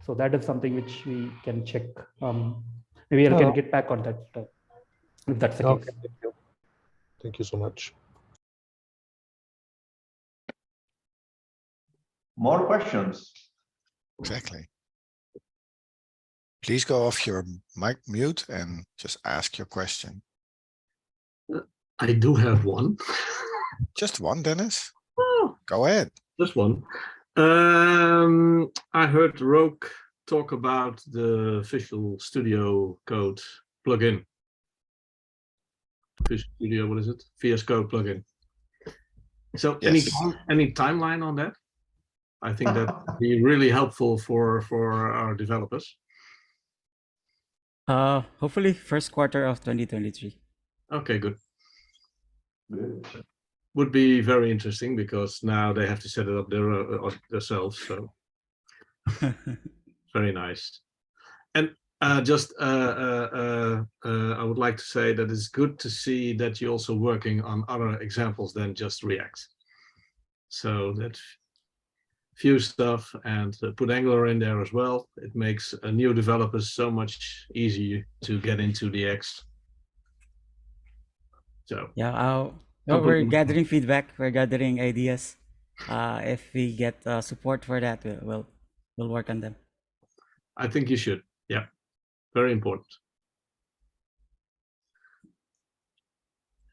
So that is something which we can check. Maybe I can get back on that if that's the case. Thank you so much. More questions? Exactly. Please go off your mic mute and just ask your question. I do have one. Just one, Dennis. Oh, Go ahead. just one. I heard Rogue talk about the Visual Studio Code plugin. Visual Studio, what is it? VS Code plugin. So Yes. any timeline on that? I think that would be really helpful for our developers. Hopefully first quarter of 2023. Okay, good. Good. Would be very interesting because now they have to set it up themselves. So very nice. And I would like to say that it's good to see that you're also working on other examples than just React. So that Vue stuff and put Angular in there as well. It makes new developers so much easier to get into DX. So Yeah, we're gathering feedback. We're gathering ideas. If we get support for that, we'll work on them. I think you should. Yeah, very important.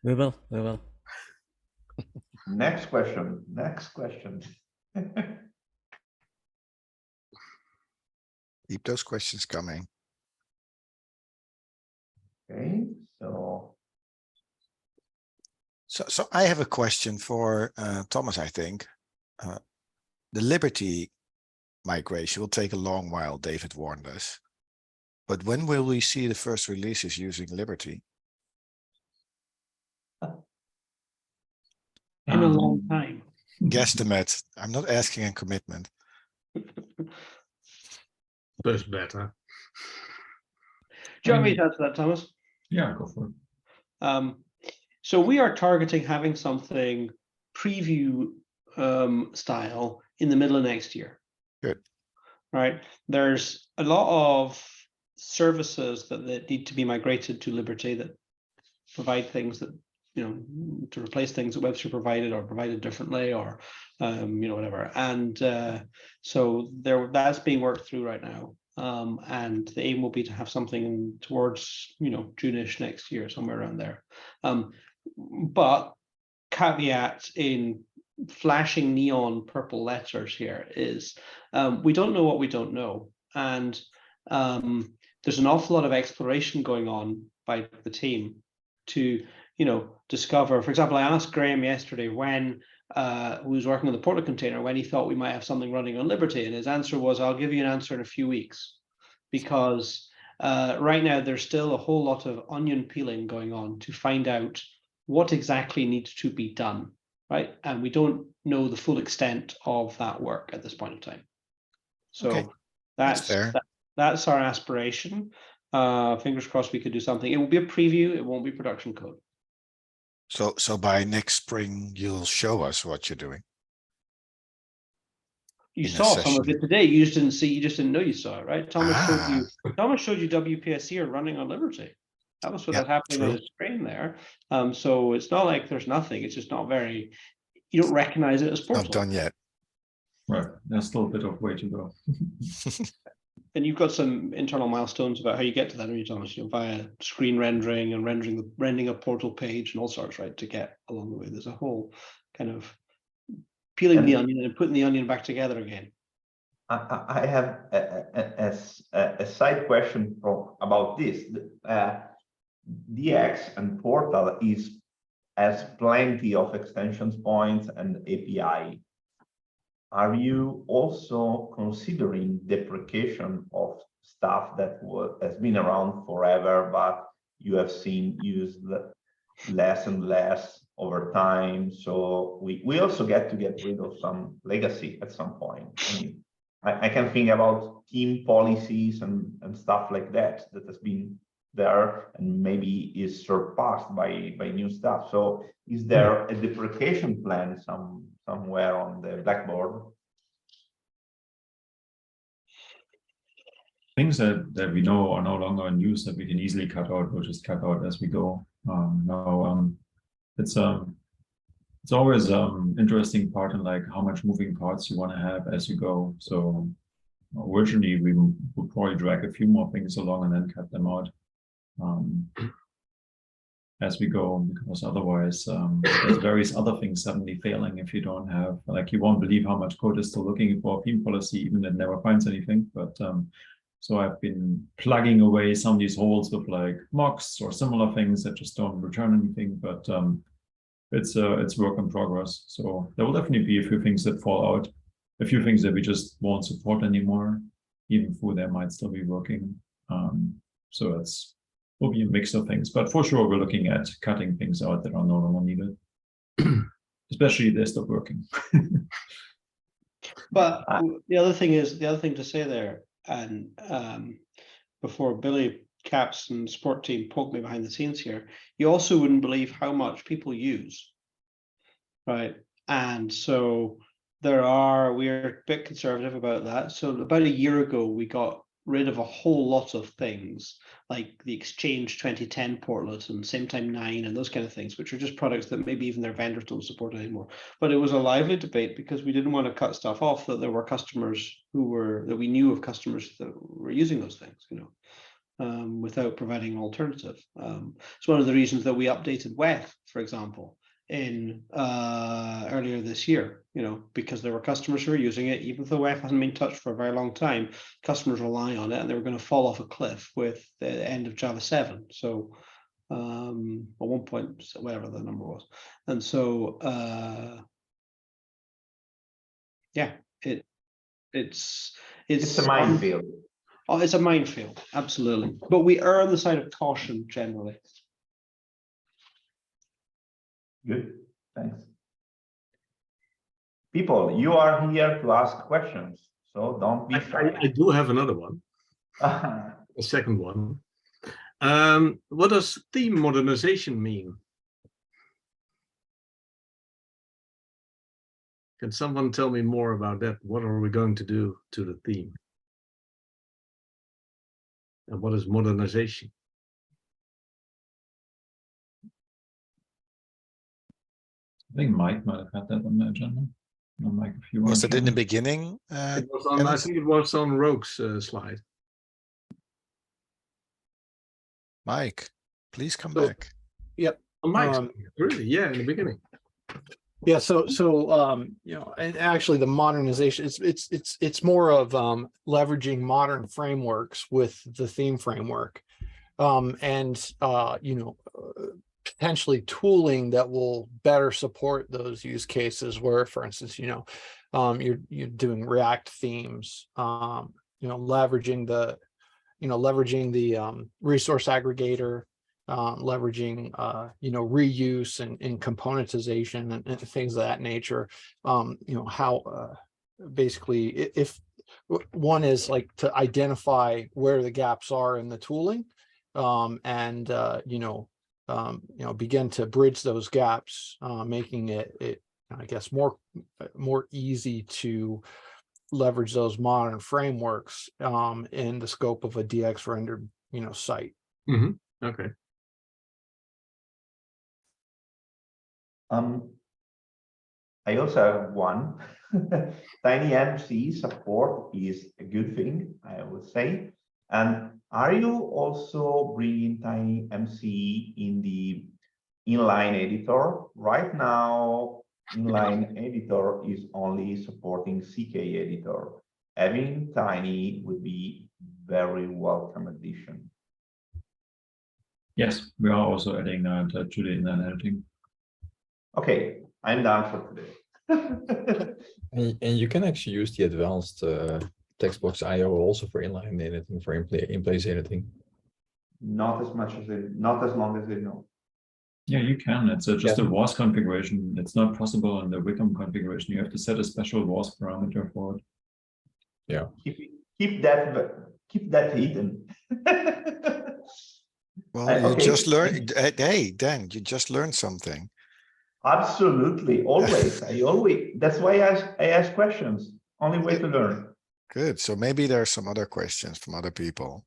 We will. Next question. Keep those questions coming. Okay, so I have a question for Thomas, I think. The Liberty migration will take a long while, David warned us. But when will we see the first releases using Liberty? In a long time. Guesstimate. I'm not asking a commitment. First better. Do you want me to answer that, Thomas? Yeah, go for it. So we are targeting having something preview style in the middle of next year. Good. Right. There's a lot of services that need to be migrated to Liberty that provide things that, to replace things that Webster provided or provided differently or, whatever. And so that's being worked through right now. And the aim will be to have something towards, June-ish next year, somewhere around there. But caveat in flashing neon purple letters here is we don't know what we don't know. And there's an awful lot of exploration going on by the team to, discover. For example, I asked Graham yesterday when who was working on the Portal container, when he thought we might have something running on Liberty, and his answer was, I'll give you an answer in a few weeks, because right now there's still a whole lot of onion peeling going on to find out what exactly needs to be done, right? And we don't know the full extent of that work at this point in time. So okay. That's our aspiration. Fingers crossed we could do something. It will be a preview, it won't be production code. So by next spring, you'll show us what you're doing. You saw some of it today. You just didn't see. You just didn't know you saw it, right? Thomas showed you WPSC running on Liberty. That was what was happening on the screen there. So it's not like there's nothing. It's just not very. You don't recognize it as Portal. Not done yet. Right. There's still a bit of way to go. And you've got some internal milestones about how you get to that, Thomas, via screen rendering and rendering a Portal page and all sorts, right, to get along the way. There's a whole kind of peeling the onion and putting the onion back together again. I have a side question about this. DX and Portal has plenty of extensions points and API. Are you also considering deprecation of stuff that has been around forever, but you have seen used less and less over time? So we also get rid of some legacy at some point. I mean, I can think about team policies and stuff like that has been there and maybe is surpassed by new stuff. So is there a deprecation plan somewhere on the blackboard? Things that we know are no longer in use that we can easily cut out, we'll just cut out as we go. It's always interesting part in like how much moving parts you want to have as you go. So originally we would probably drag a few more things along and then cut them out as we go, because otherwise there's various other things suddenly failing if you don't have, like, you won't believe how much code is still looking for a theme policy, even it never finds anything. But so I've been plugging away some of these holes with like mocks or similar things that just don't return anything. But it's work in progress. So there will definitely be a few things that fall out, a few things that we just won't support anymore, even though they might still be working. So will be a mix of things, but for sure we're looking at cutting things out that are no longer needed, especially if they stop working. But the other thing to say there, and before Billy Caps and support team poke me behind the scenes here, you also wouldn't believe how much people use, right? And so we're a bit conservative about that. So about a year ago, we got rid of a whole lot of things like the Exchange 2010 portlet and Same Time 9 and those kind of things, which are just products that maybe even their vendors don't support anymore. But it was a lively debate because we didn't want to cut stuff off that there were customers that we knew of customers that were using those things, without providing an alternative. It's one of the reasons that we updated WEF, for example, in earlier this year, because there were customers who were using it, even though WEF hasn't been touched for a very long time, customers rely on it and they were going to fall off a cliff with the end of Java 7. So at one point, whatever the number was. And so, yeah, it's a minefield. Oh, it's a minefield, absolutely. But we err on the side of caution generally. Good, thanks. People, you are here to ask questions, so don't be shy. I do have another one, a second one. What does theme modernization mean? Can someone tell me more about that? What are we going to do to the theme? And what is modernization? I think Mike might have had that on the agenda. No, Mike, if you Was want it in the to. beginning? It was on, I think it was on Rogue's slide. Mike, please come So- back. Yep. On Mike's, really? Yeah, in the beginning. Yeah, so and actually the modernization, it's more of leveraging modern frameworks with the theme framework, and potentially tooling that will better support those use cases where, for instance, you're doing React themes, leveraging the resource aggregator, leveraging reuse and componentization and things of that nature. How basically, if one is like to identify where the gaps are in the tooling, and begin to bridge those gaps, making it I guess more easy to leverage those modern frameworks in the scope of a DX rendered site. Mm-hmm. Okay. I also have one. Tiny MC support is a good thing, I would say. And are you also bringing Tiny MC in the inline editor? Right now, inline editor is only supporting CK editor. Having Tiny would be very welcome addition. Yes, we are also adding that to the inline editing. Okay, I'm done for today. And you can actually use the advanced text box IO also for inline editing, for in-place editing. Not as long as they know. Yeah, you can. It's just a WAS configuration. It's not possible in the Wickham configuration. You have to set a special WAS parameter for it. Yeah. Keep that hidden. Well, you Okay. just learned. Hey, Dan, you just learned something. Absolutely, always. That's why I ask questions. Only way to learn. Good. So maybe there are some other questions from other people.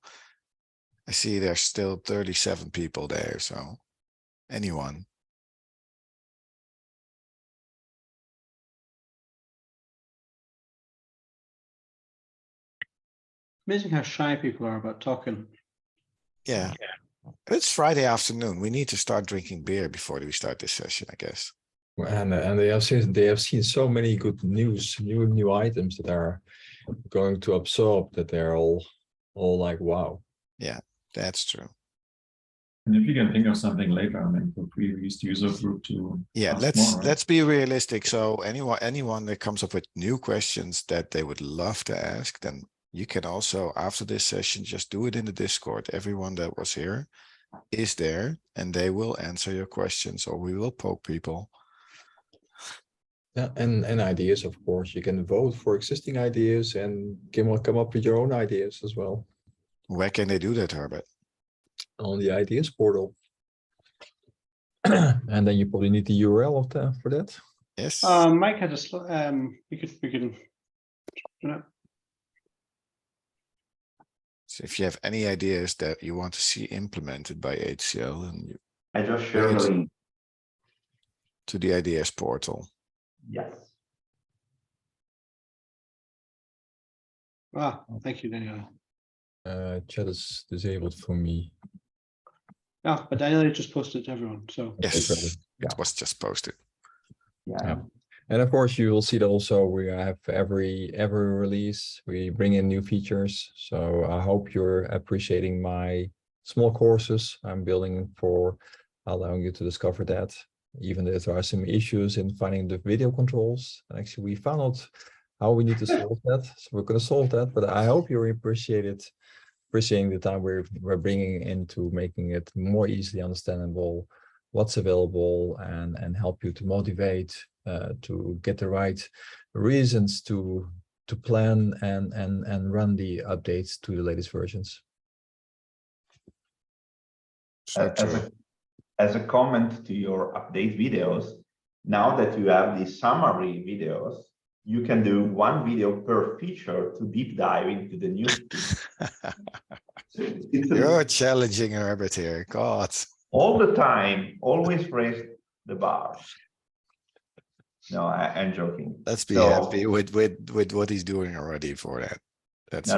I see there's still 37 people there. So anyone? Amazing how shy people are about talking. Yeah. It's Friday afternoon. We need to start drinking beer before we start this session, I guess. And they have seen so many good new items that are going to absorb that they're all like, wow. Yeah, that's true. And if you can think of something later, I mean, feel free to use the user group to Yeah, ask more, right? let's be realistic. So anyone that comes up with new questions that they would love to ask, then you can also, after this session, just do it in the Discord. Everyone that was here is there and they will answer your questions, or we will poke people. Yeah, and ideas, of course. You can vote for existing ideas and come up with your own ideas as well. Where can they do that, Herbert? On the ideas portal. And then you probably need the URL of for that. Yes. Mike had we can. So if you have any ideas that you want to see implemented by HCL, and you I just shared the link. to the ideas portal. Yes. Thank you, Daniel. Chat is disabled for me. Yeah, but Daniel just posted it to everyone. So Yes, Yeah. it was just posted. Yeah. And of course, you will see that also we have every release, we bring in new features. So I hope you're appreciating my small courses I'm building for allowing you to discover that. Even if there are some issues in finding the video controls. And actually, we found out how we need to solve that. So we're going to solve that. But I hope you're appreciating the time we're bringing into making it more easily understandable, what's available, and help you to motivate to get the right reasons to plan and run the updates to the latest versions. So true. As a comment to your update videos, now that you have the summary videos, you can do one video per feature to deep dive into the new features. You're challenging Herbert here. God. All the time, always raise the bar. No, I'm joking. Let's be happy with what he's doing already for that. That's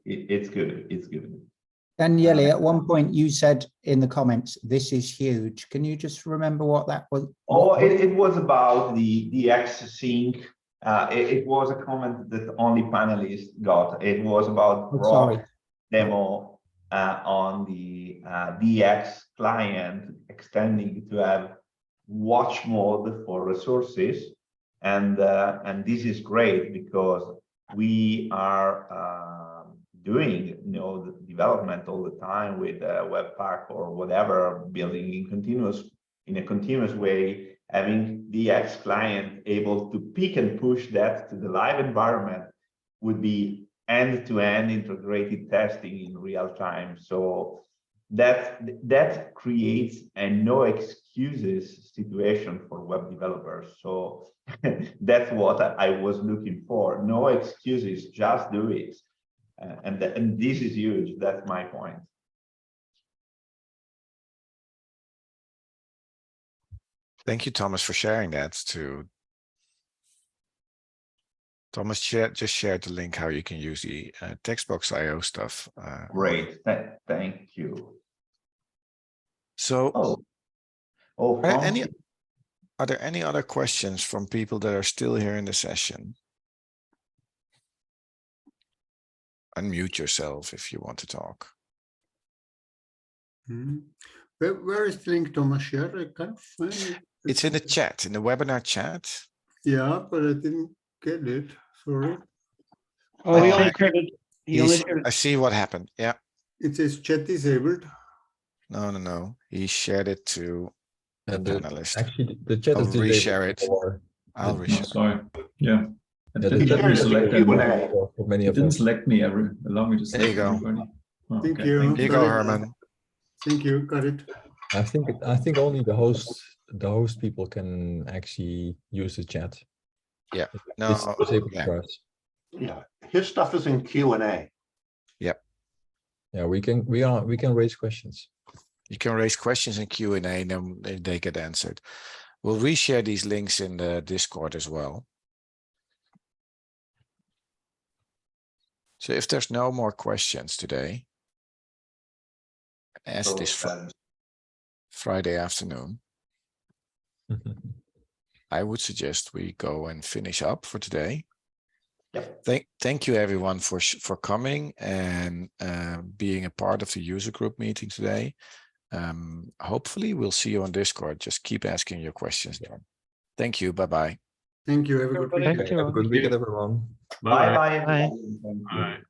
it's good. It's good. Daniele, at one point you said in the comments, "This is huge." Can you just remember what that was? It was about the DX sync. It was a comment that only panelists got. It was about Rock demo on the DX client extending to have watch mode for resources, and this is great because we are doing the development all the time with Webpack or whatever, building in a continuous way, having DX client able to pick and push that to the live environment would be end-to-end integrated testing in real time. So that creates a no excuses situation for web developers. So that's what I was looking for. No excuses, just do it. And this is huge. That's my point. Thank you, Thomas, for sharing that too. Thomas just shared the link how you can use the Textbox IO stuff. Great, thank you. So, are there any other questions from people that are still here in the session? Unmute yourself if you want to talk. Where is the link, Thomas? Share? I can't find it. It's in the chat, in the webinar chat. Yeah, but I didn't get it. Sorry. Oh, he only shared it. I see what happened. Yeah. It says chat disabled. No. He shared it to the panelist. Actually, the chat is reshare it. Or I'll reshare. Sorry. Yeah. It Yeah, didn't that let me is select Q&A everybody. for many It of didn't us. select me. Allow me to There you select go. everybody. Oh, Thank okay, you. thank Here you you. go, Got it. Herman. Thank you. Got it. I think only the host people can actually use the chat. Yeah. It's No. disabled Yeah. for us. Yeah, his stuff is in Q&A. Yeah, we can raise questions. You can raise questions in Q&A and then they get answered. We'll reshare these links in the Discord as well. So if there's no more questions today, as it is Friday afternoon, I would suggest we go and finish up for today. Yep. Thank you everyone for coming and being a part of the user group meeting today. Hopefully we'll see you on Discord. Just keep asking your questions there. Thank you. Bye-bye. Thank you. Have a good Thank weekend. you. Have a good weekend, everyone. Bye bye. Bye. Thank you. All right.